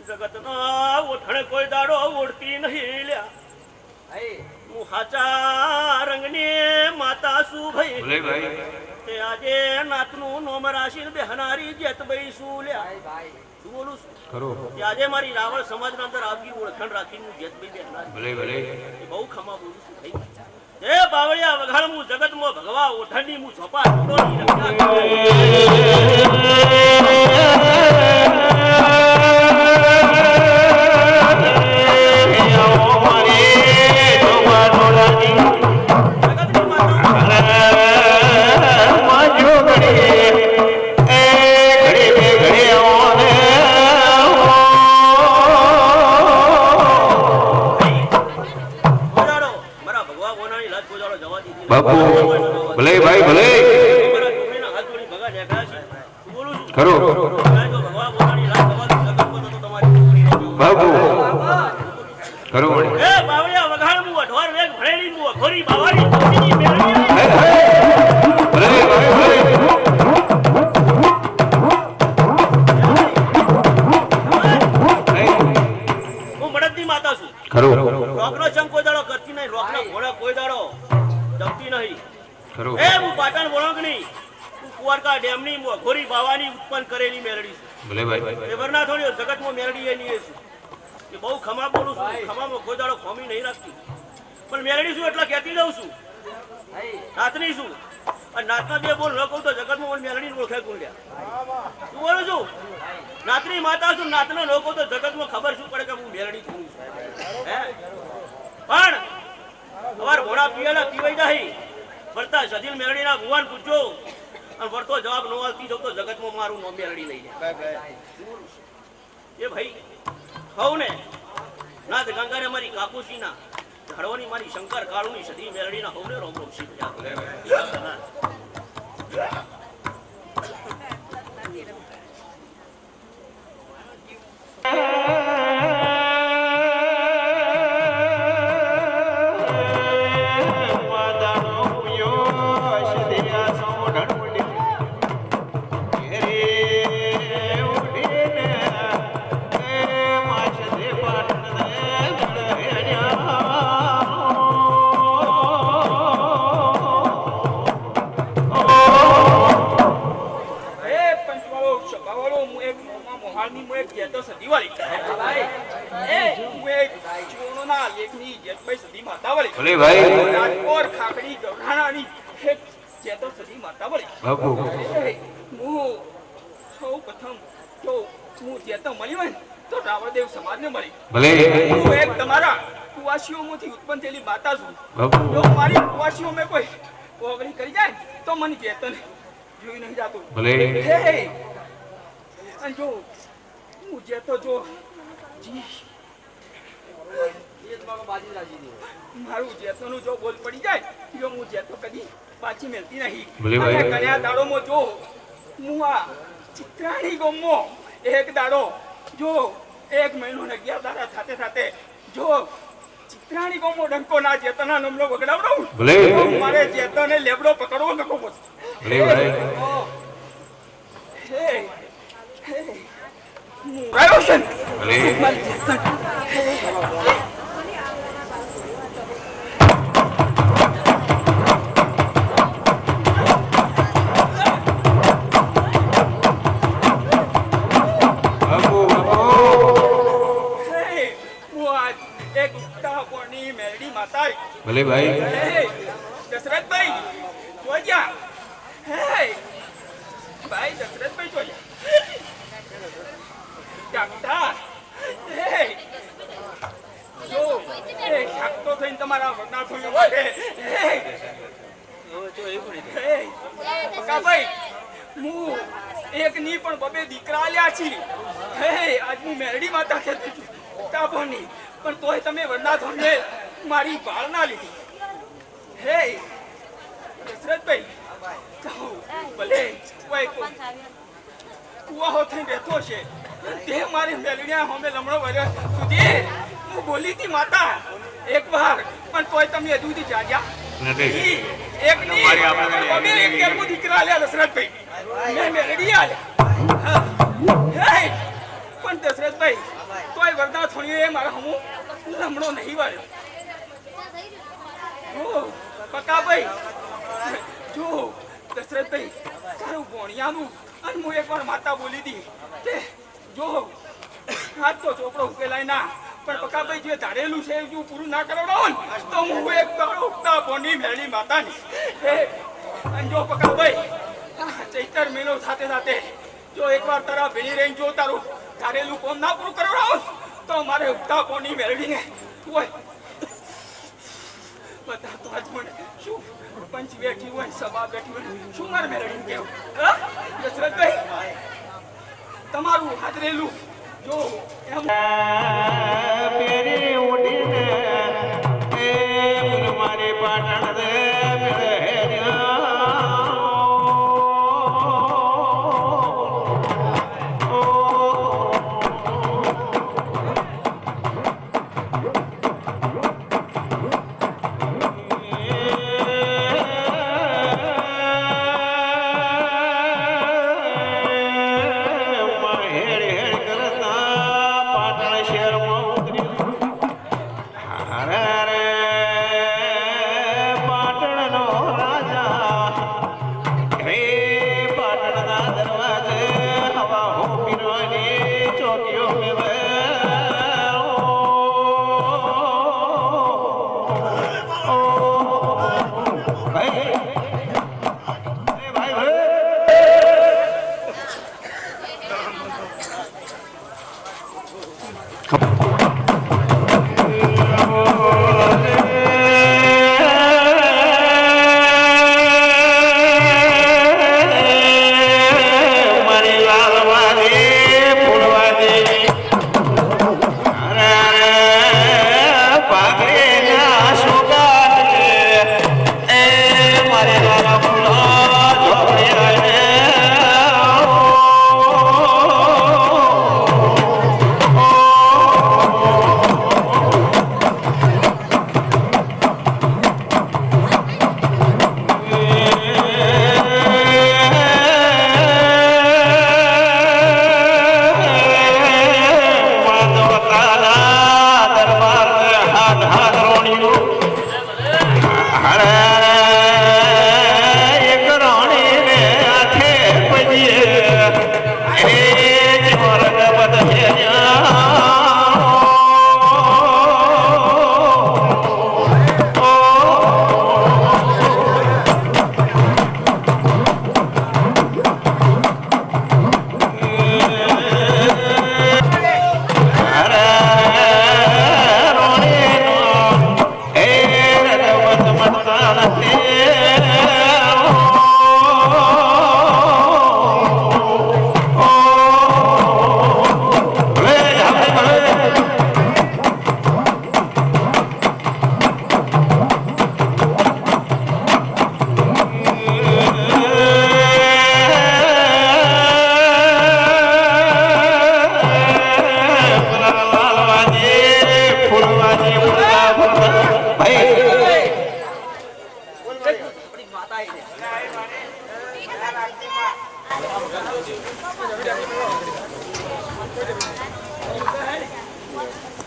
જગતના ઓઠણે કોઈ દાડો ઓળતી નહીં લ્યા હું હાચા રંગની માતા શું ભાઈ ભલે ભાઈ તે આજે નાતનું નોમ રાશિ બેહનારી જેતભાઈ શું લ્યા શું બોલું છું કરો કે આજે મારી રાવણ સમાજના અંદર આવી ઓળખાણ રાખીને હું જેતભાઈ બેહનારી ભલે ભલે એ બહુ ખમા બોલું છું ભાઈ એ બાવળિયા વઘાડ હું જગતમાં ભગવા ઓઠણની હું છોપા ટોળની રક્ષા જગતની માતા ગોજાડો મારા ભગવા બોનાની લાજ ગોજાડો જવા દીધી બાપુ ભલે ભાઈ ભલે મારા છોકરીના હાથ જોડી ભગા નેકળ્યા છે હું બોલું છું કરો આ જો ભગવા બોનાની લાજ જવા દીધી જગતમાં તો તમારી છોકરી નો બાપુ કરો વળી. એ બાવળિયા વઘાડ હું અઢવાર વેગ ભણેલી હું અઘોરી બાવાડી તોડીની મેળવી ભલે ભાઈ ભલે હું બળદની માતા છું કરો રોકનો ચમ કોઈ દાડો કરતી નહીં રોકના ઘોડા કોઈ દાડો જમતી નહીં કરો એ હું પાટણ વળંગની હું કુવારકા ડેમની હું અઘોરી બાવાની ઉત્પન્ન કરેલી મેળડી છું ભલે ભાઈ એ વરના થોડી જગતમાં મેળડી એની એ છું કે બહુ ખમા બોલું છું ખમામાં કોઈ દાડો ખોમી નહીં રાખતી પણ મેળડી છું એટલે કહેતી દઉં છું નાતની છું અને નાતના બે બોલ ન કહું તો જગતમાં મેળડી ઓળખે કુંડ્યા શું બોલું છું નાતની માતા છું નાતનો ન કહું તો જગતમાં ખબર શું પડે કે હું મેળડી છું હે પણ અમાર ઘોડા પીવાના પીવાઈ જાય વળતા સજીલ મેળડીના ભુવાન પૂછજો અને વળતો જવાબ ન આવતી જતો જગતમાં મારું નામ મેળડી લઈ જાય એ ભાઈ કહું ને નાથ ગંગારે મારી કાકુશીના ઝાડવાની મારી શંકર કાળુની સદી મેળડીના હવને રોમ રોમ શીખ ભલે ભાઈ રાજકોટ ખાકડી ગૌરાણાની એક ચેતો સદી માતા વળી બાપુ હું સૌ પ્રથમ તો હું જે તો મળી હોય ને તો રાવણદેવ સમાજને મળી. ભલે હું એક તમારા કુવાસીઓમાંથી ઉત્પન્ન થયેલી માતા છું. બાપુ. જો મારી કુવાસીઓ મેં કોઈ ઓગળી કરી જાય ને તો મને કહેતો ને જોઈ નહીં જાતું. ભલે હે અને જો હું જે તો જો જી મારું જેતોનું જો બોલ પડી જાય તો હું જેતો કદી પાછી મેલતી નહીં. ભલે ભાઈ. અને કન્યા દાડોમાં જો હું આ ચિત્રાણી ગામમાં એક દાડો જો 1 મહિનો ને 11 દાડા સાથે સાથે જો ચિત્રાણી ગામમાં ડંકો ના જેતોના નમલો વગડાવડો ભલે. તો મારે જેતોને લેબડો પકડવો નકો બસ. ભલે ભાઈ. હે હે હું આવ્યો છે ને? ભલે. મારી જેતન. બાપુ બાપુ. હે, હું આજ એક ઉત્તાપોની મેરડી માતા. ભલે ભાઈ. હે, દશરથભાઈ જોયા. હે ભાઈ દશરથભાઈ જોયા. ડાક્ટર હે જો એ શાકતો થઈને તમારા વગના થયું માટે હે પકાભાઈ હું એક ની પણ બબે દીકરા લ્યા છી. હે આજ હું મેરડી માતા ખેતી છું તાપોની પણ તોય તમે વરના થોડને મારી ભાળ ના લીધી. હે દશરથભાઈ કહું ભલે કોઈ કુવાહો થઈને રહેતો છે તે મારી મેલડીયા હોમે લમણો વર્ષ સુધી હું બોલી હતી માતા એક વાર પણ તોય તમે હજુ સુધી જાગ્યા નથી. એક ની અમે એક કેરમો દીકરા આલ્યા દશરથભાઈ મેં મેલડી આલ્યા. હે પણ દશરથભાઈ તોય વરદા થોડી મારા હમું લમણો નહીં વાળ્યો. ઓ પકાભાઈ જો દશરથભાઈ તારું ભોણિયાનું અને હું એકવાર માતા બોલી હતી કે જો આજ તો ચોપડો ઉકેલાય ના પણ પકાભાઈ જે ધારેલું છે જો પૂરું ના કરાવડાવો ને તો હું એક દાડો ઉગતા ભોની મેળી માતાની. અને જો પકાભાઈ ચૈતર મહિનો સાથે સાથે જો એકવાર તારા ભેળી રહીને જો તારું ધારેલું કોમ ના પૂરું કરાવડાવો તો મારે ઉગતા ભોની મેળવીને હોય બધા તો આજ મને શું પંચ બેઠી હોય સભા બેઠી હોય શું મારે મેળવીને કેવું. દશરથભાઈ તમારું હાજરેલું જો એમ પેરી ઉડીને એ મારી પાટણ દે પાટણ શહેરમાં ઉતરી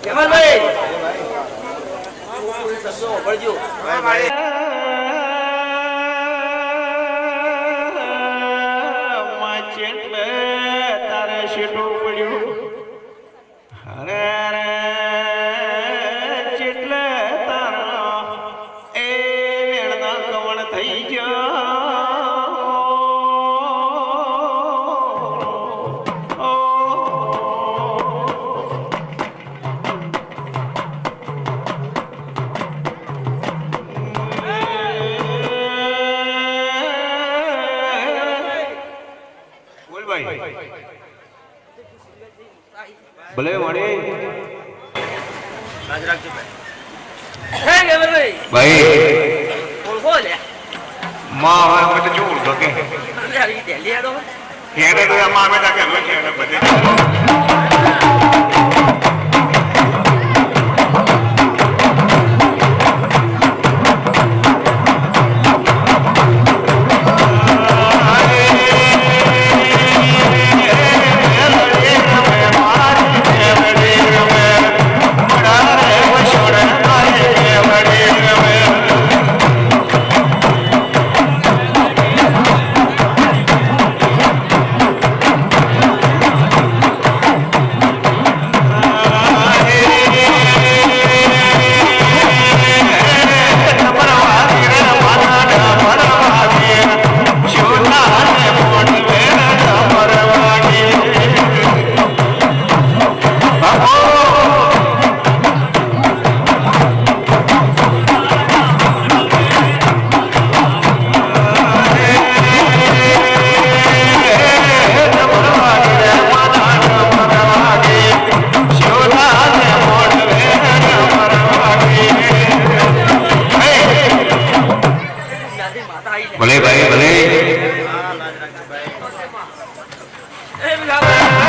કેમલભાઈ ચેટલે તારે શેઠું પડ્યું અરે રે ચેટલે તારા એ વેણના કવળ થઈ ભલે મળે હે કેમલભાઈ ભાઈ ઓળખો લે માં હવે અમે તો શું ઓળખો કે અરે આવી ઢેલી આડો એને તો એમાં અમે તાકે અમે છે બધે ભલે ભાઈ ભલે એ બધા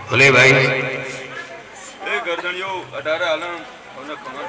ભલે ભાઈ એ ગરદણીઓ 18 આલમ અને કમર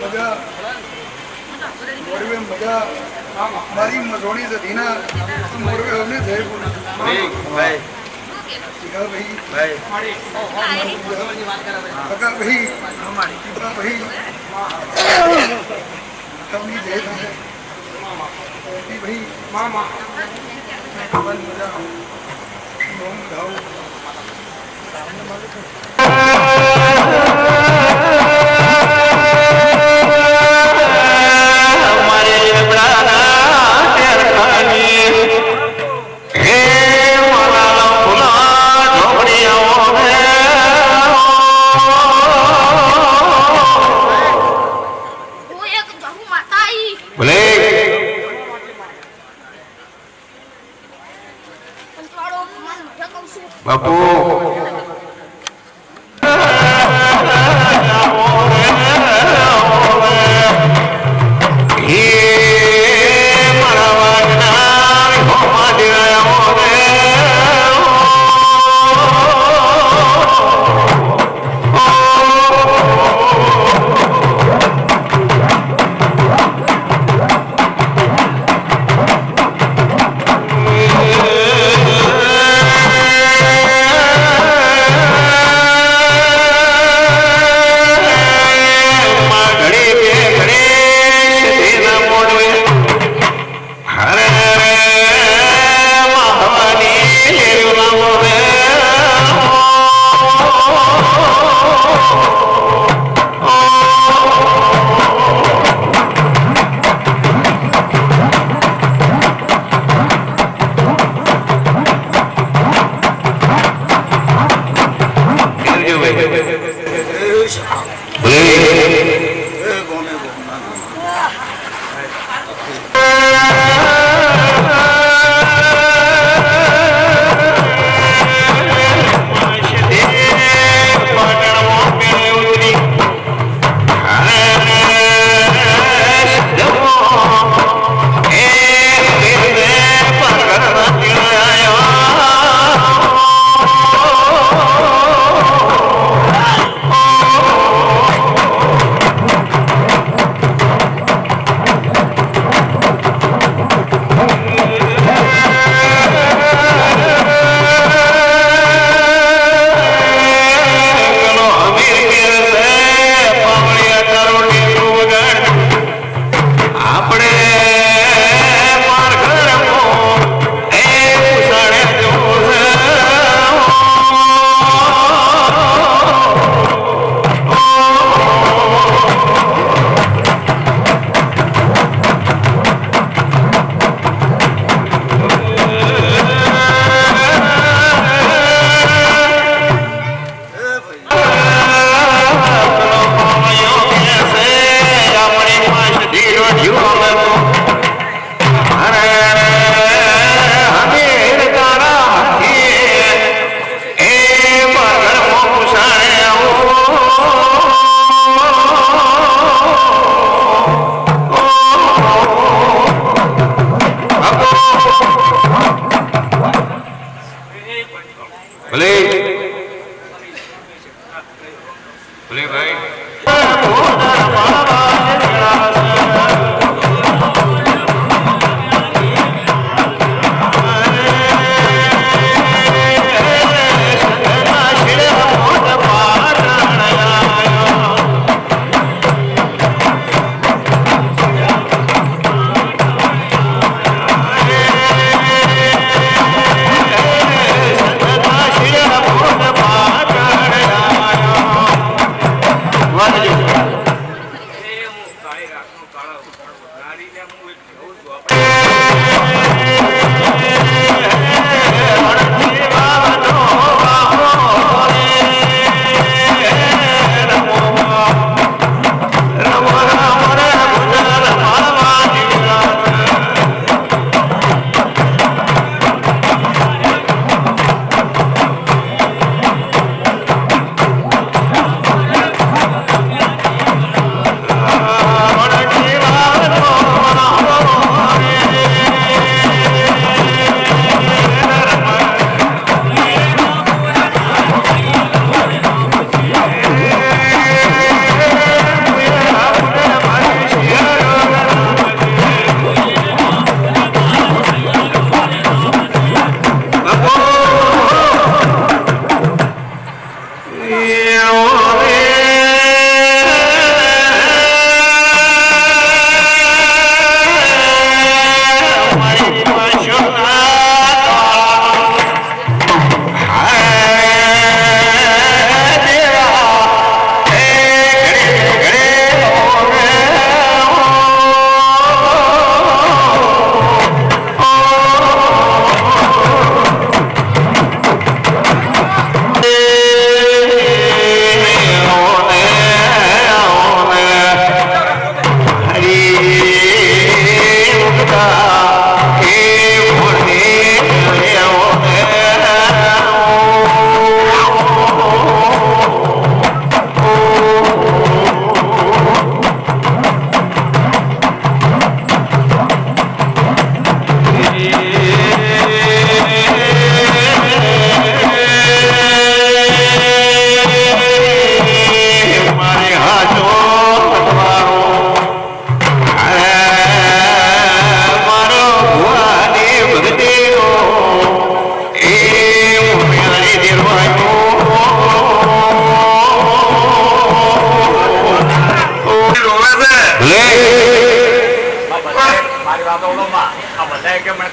મજા મોરવે મજા મારી મસોણી જતી ના મોરવે અમને થઈ ભાઈ ભાઈ શિખા ભાઈ ભાઈ કાકા ભાઈ શિખા ભાઈ તમને જય થાય ભાઈ મામા મજા નોમ ધાવ બાપુ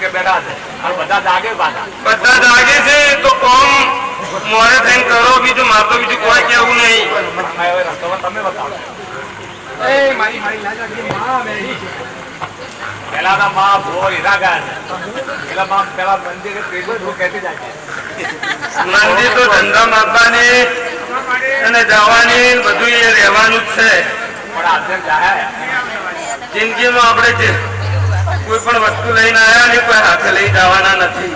કે બેઠા છે અને બધા જાગે પાછા બધા જાગે છે તો કોમ મોડે થઈને કરો બીજું મારે તો બીજું કોઈ કેવું નહીં તમે બતાવો પેલા ના માં ભો હીરા ગયા છે પેલા મંદિરે પેલું કહેતી જાય મંદિર તો ધંધા માપવાની અને જવાની બધું એ રહેવાનું જ છે પણ આજે જાય જિંદગીમાં આપણે કોઈ પણ વસ્તુ લઈને આવ્યા ને કોઈ હાથે લઈ જવાના નથી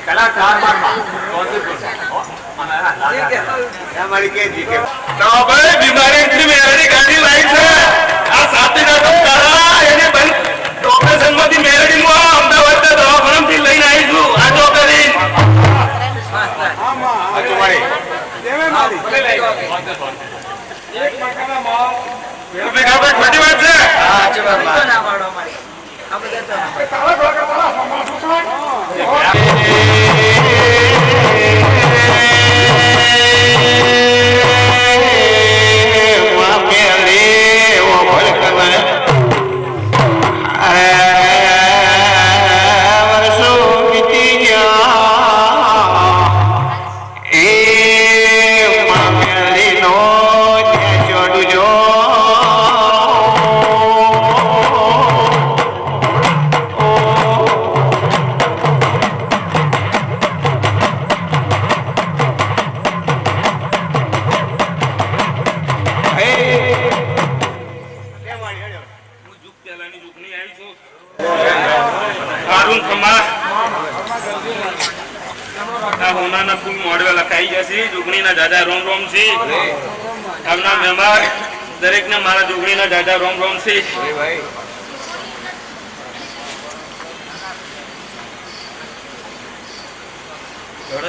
પેલા 4 બારમાં ભાઈ બીમારી એટલી મેળવી ગાડી લાવી છે આ સાથે એને બંધ ઓપરેશન માંથી મેળવી અમદાવાદ દવાખાનાથી લઈને આવીશું આ જો કરી ખોટી વાત છે દરેક ને મારા જોગણી ના દાદા રોમ રોમ છે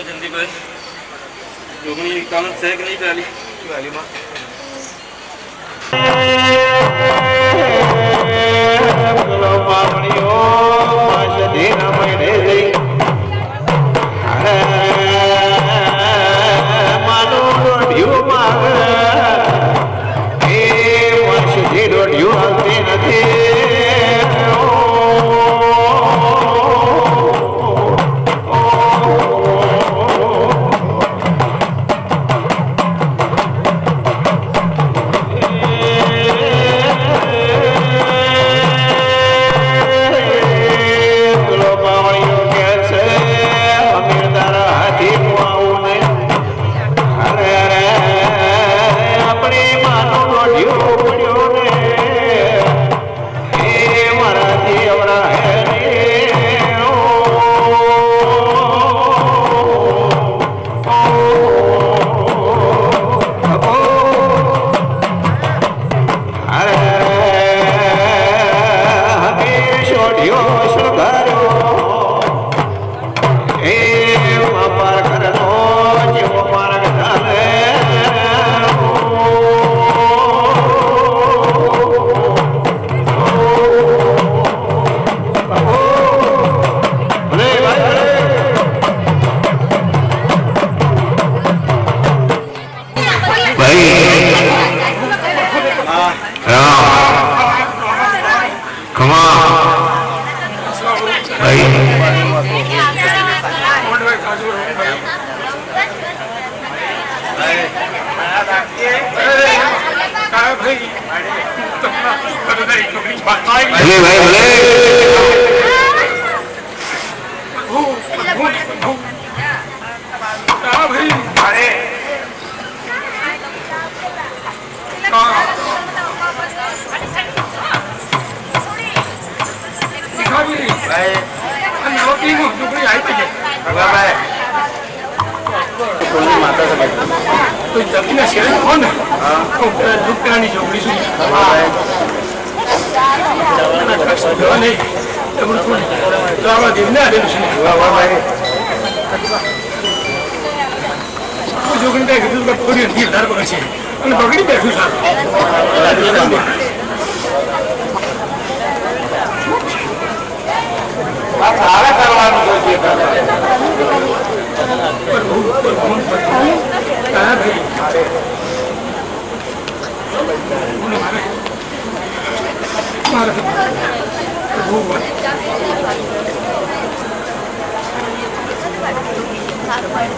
જલ્દીભાઈ જોગણી કામ છે કે નહીં પેલી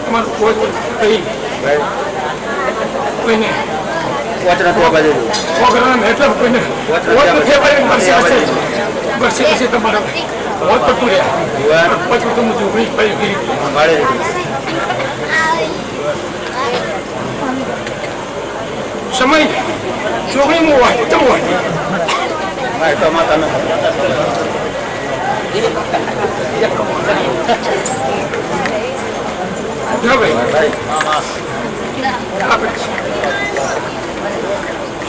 તમારું કોઈ કઈ કોઈને એટલે કોઈને વર્ષે પછી તમારા હોત પડતું રહ્યા પછી તમે જોગણી પડી સમય જોગણીમાં હોય કેમ હોય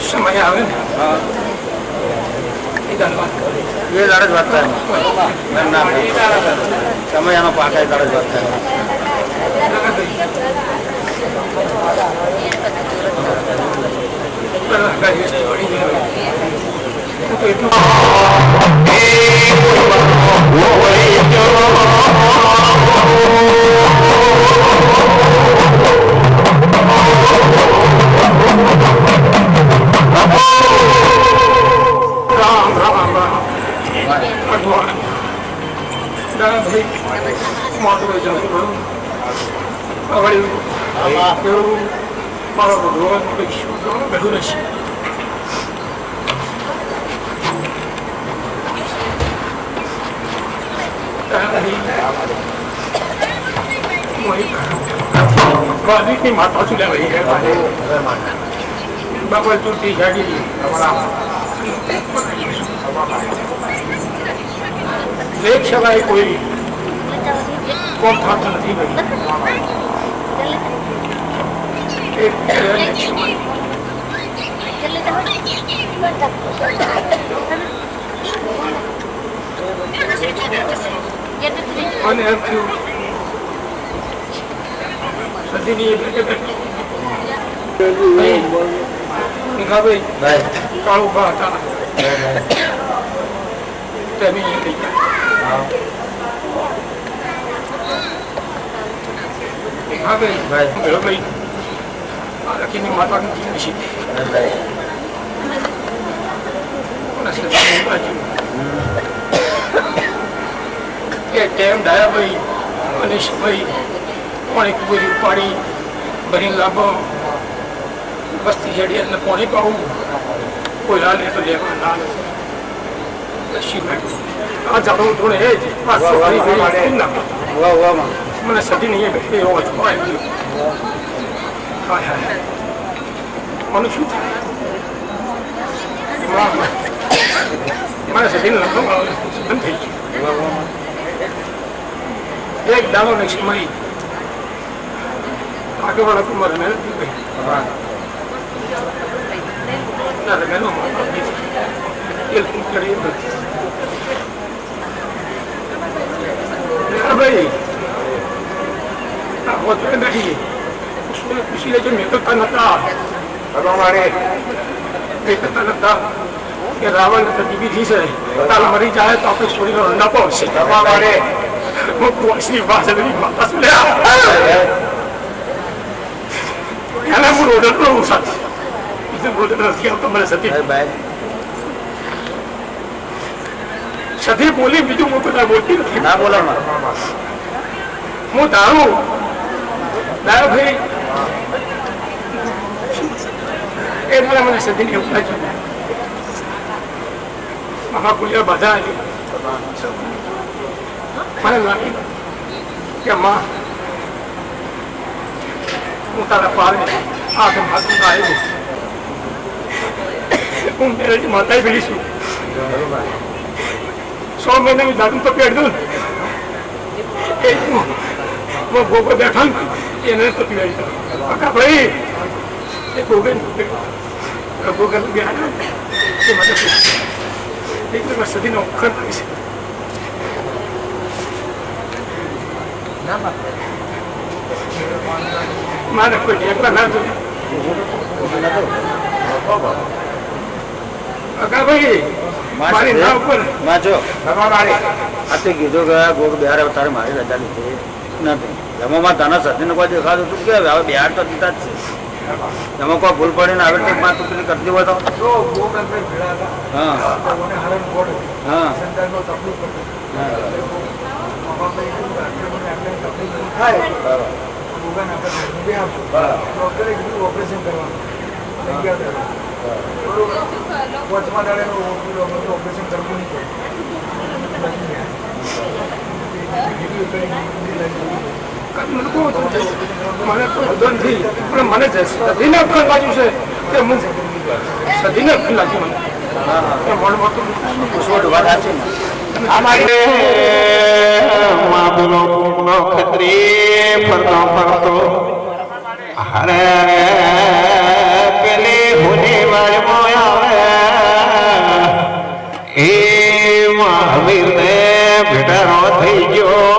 સમય આવે ને એ દાડે જ વાત થાય સમય આનો પાકા દાડે જ વાત થાય માતા શું લેવા બાબા ચૂંટી જાગી એક સિવાય કોઈ કોમ થતો નથી અને સદીની કાળુ બા હતા ડાયાભાઈ અને ભાઈ પાણી પૂરી ઉપાડી ભરીને લાભો વસ્તી ચડી અને પાણી પાવું કોઈ હાલે તો લેવા ના આ જાડો થોડે હે જ મને સદી નહીં એવો મને શું થાય મારે સદી બંધ થઈ ગયું એક દાડો ને સમય આગળવાળા કુમાર મહેનત ભાઈ બેઠી ખુશી લેજો મેં કરતા નતા કે રાવણ દીવી થઈ છે તાલ મરી જાય તો આપણે છોડીનો રંડાપો આવશે માતા શું એના હું રોડર નો સાથે રોડર નથી આવતો મને સતી બોલી બીજું હું બધા બોલતી નથી ના બોલા હું દારૂ ભાઈ એ દાડા મને સતી ને એવું લાગ્યું મહાપુલિયા બધા મને લાગ્યું કે માં હું તારા પાર હાથ આવ્યો હું મેરેજ માતા ભેળી છું 100 મહિના में दारू तो पेड़ दूं वो गोबर बैठा ये नहीं तो पेड़ का भाई ये गोबर गोबर गया ये मतलब एक बार सदी ने खर से ना माने कोई एक बार ना तो अका भाई મારી ના ઉપર માજો તમારી આતે કીધું કે ગોગ બિહાર તારે મારી રજા લીધી નથી જમામાં તાના સતીને કોઈ દેખાતું તું કે હવે બિહાર તો દીધા જ છે એમાં કોઈ ભૂલ પડીને આવી રીતે માથું પેલી કરતી હોય તો જો ગોગનભાઈ ભેળા હતા હા મને હરણ ગોળ હા સંતાનનો તકલીફ પડતી મહાભાઈ તકલીફ થાય ગોગન આપણે બે આપશું ડૉક્ટરે કીધું ઓપરેશન કરવાનું વચમાં દાડેનું ઓપરેશન કરવું નહીં મને તો વાંધો નથી પણ મને સદીને અક્કલ બાજુ છે કે હું સદીને અક્કલ લાગી મને મોડ મોટું અમારે માબલો કુકનો ખત્રી ફરતો ફરતો હરે પેલી હુની વાળમાં આવે એ મહાવીરને ભેટારો થઈ ગયો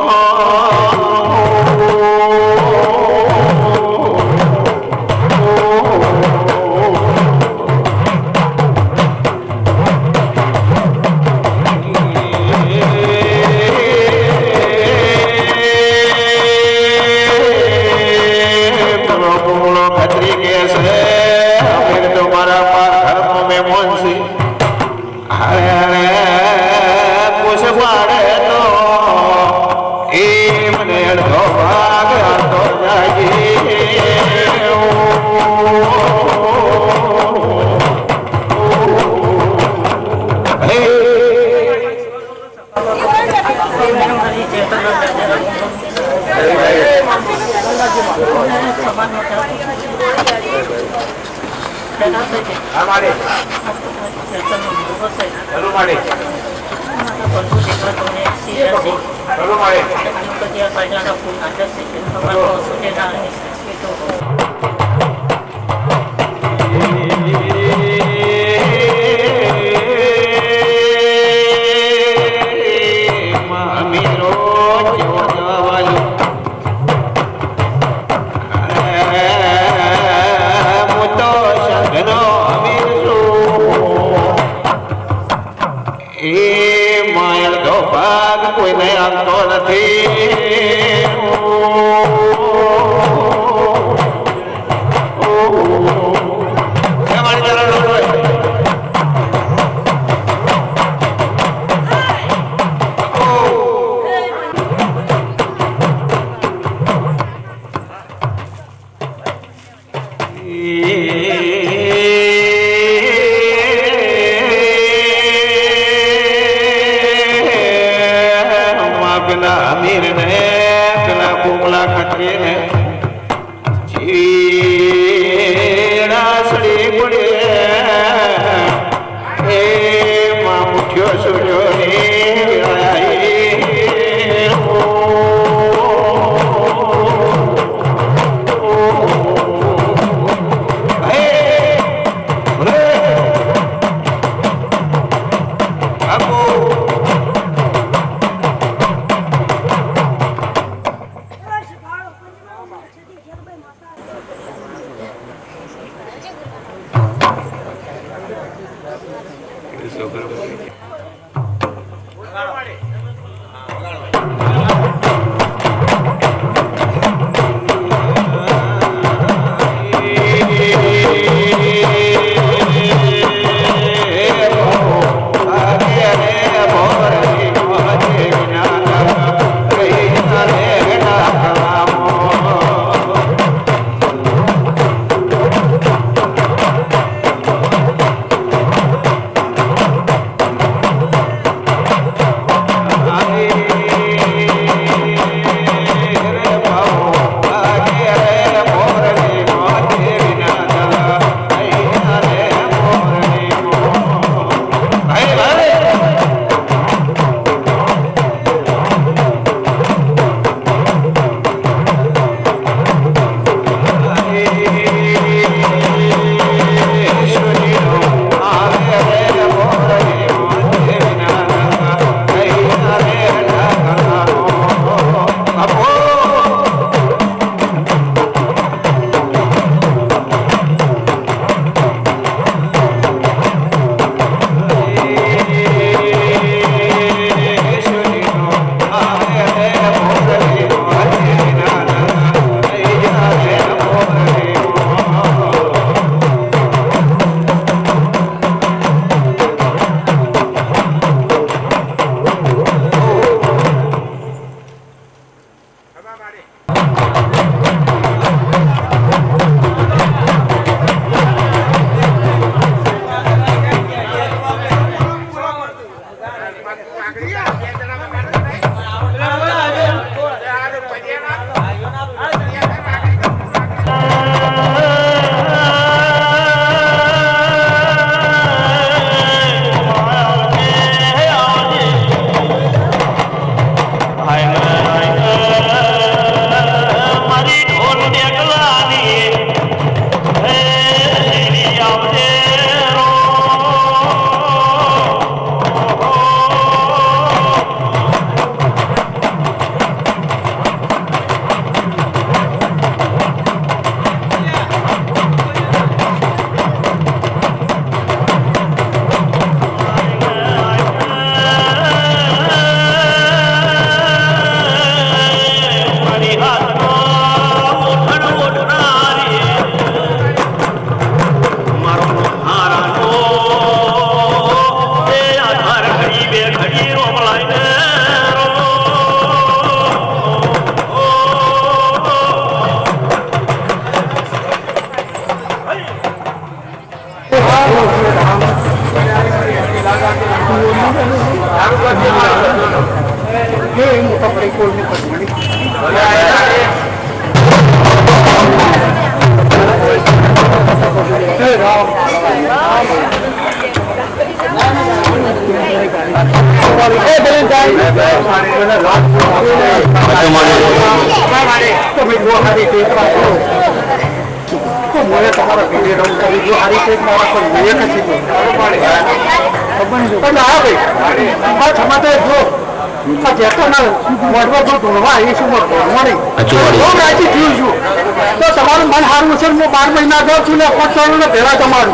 તમારું મન સારું છે, હું 12 મહિના જાઉં છું ને 5 વર્ષ પહેલા તમારું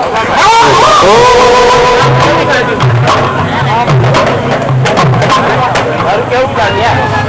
કેવું કાઢ્યા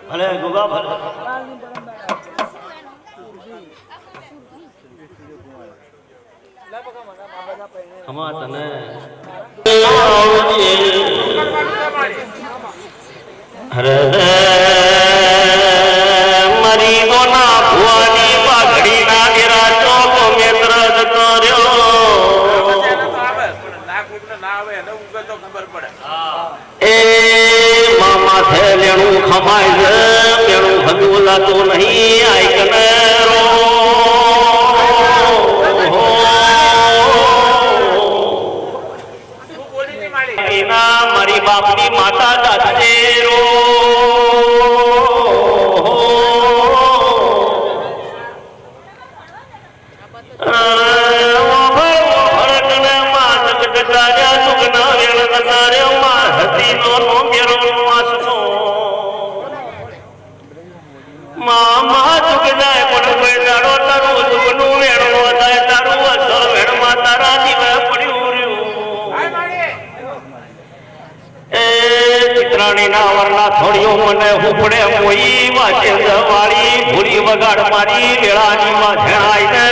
ભલે ગુગા ભલે હમા તને અરે મરી ગોના ભુવાની પાઘડી ના ગેરા ચોક મેત્ર જતો રહ્યો એ મામા છે લેણું ખમાય છે લેણું હદુલાતો નહીં આઈ કનેરો એના મારી બાપની માતા દાદેરો મામા ચૂક જાય પણ કોઈ દાડો તારું દુઃખનું વેણો થાય તારું અસર વેણમાં તારા દીવે પડ્યું રહ્યું એ ચિત્રાણી ના વરના થોડીઓ મને હુપડે મોઈ વાંચે વાળી ભૂરી વગાડ મારી વેળાની માં જણાય ને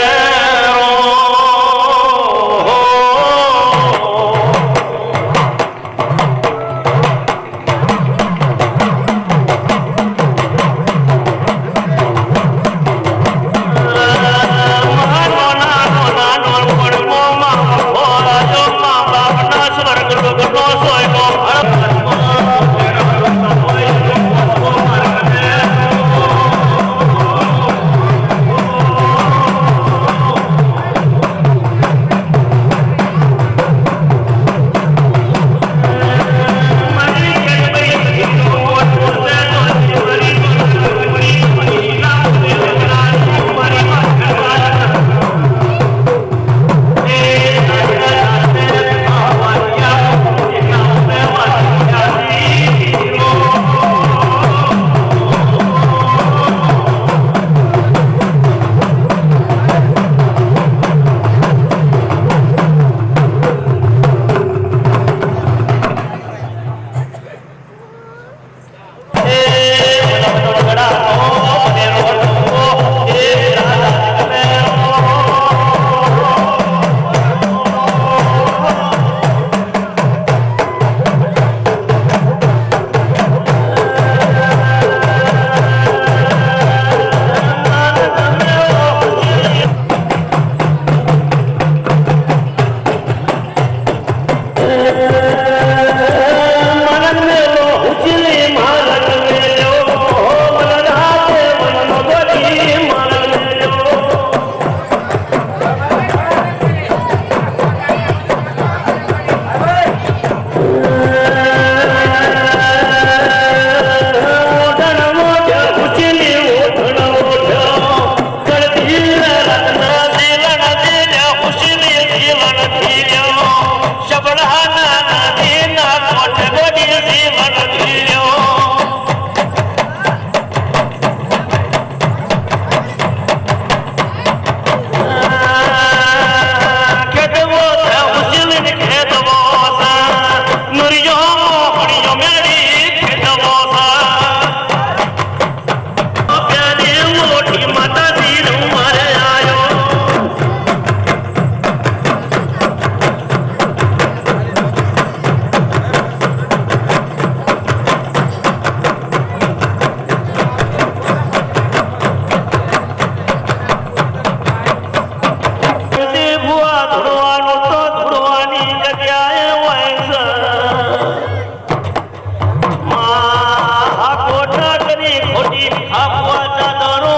મોટી ખાપવા ચાદરો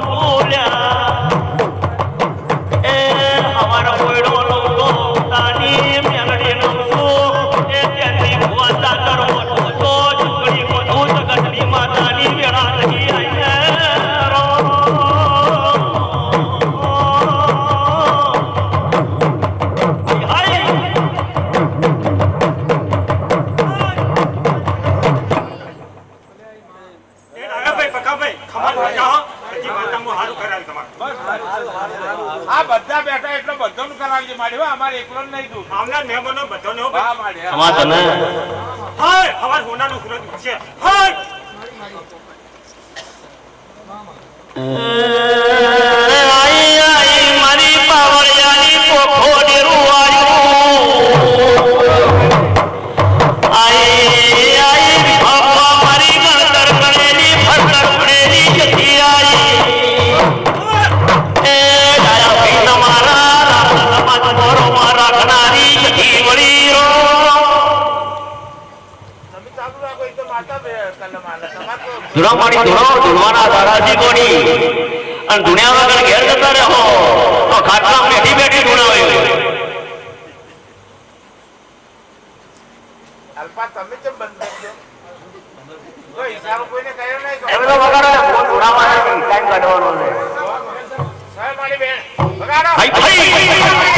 ડોલ્યા એ અમારા કોયડો લોકો તાની મેલડી નમસો એ ત્યાંથી ભુવા ચાદર મોટો ચૂકડી બધું જગતની માતાની વેળા રહી આ બધા બેઠા એટલે બધાનું કરાવજે માડી હો અમારે એકલો નહીં દઉં આવનાર મહેમાનો બધાને હા માડી હા. અમાર તને હાય હવાર હોનાનું સુરત છે હાય આઈ આઈ મારી પાવળિયાની પોખોને રૂવાયું આઈ આઈ બાપા મારી ગણતર ગણેલી ફરતર ગણેલી જતી આઈ એ ડાયા ભાઈ તમારા સમાજ મોરો મારા ગણારી જતી વળી રો તમે ચાલુ રાખો એ તો માતા કલમ આલે તમારે તો ધૂળામાળી ધૂળવાના દાદાજી કોની અને ધૂણ્યા વગર ઘેર જતા રહો તો ખાટલા બેઠી બેઠી ધૂણાવ્યું અલ્પા તમે કેમ બંધ કરજો તો હિસાબ કોઈને કહ્યો નહીં એ બધો વગાડો ધૂણામાં ટાઈમ કાઢવાનો છે સાહેબ મારી બેન વગાડો ભાઈ ભાઈ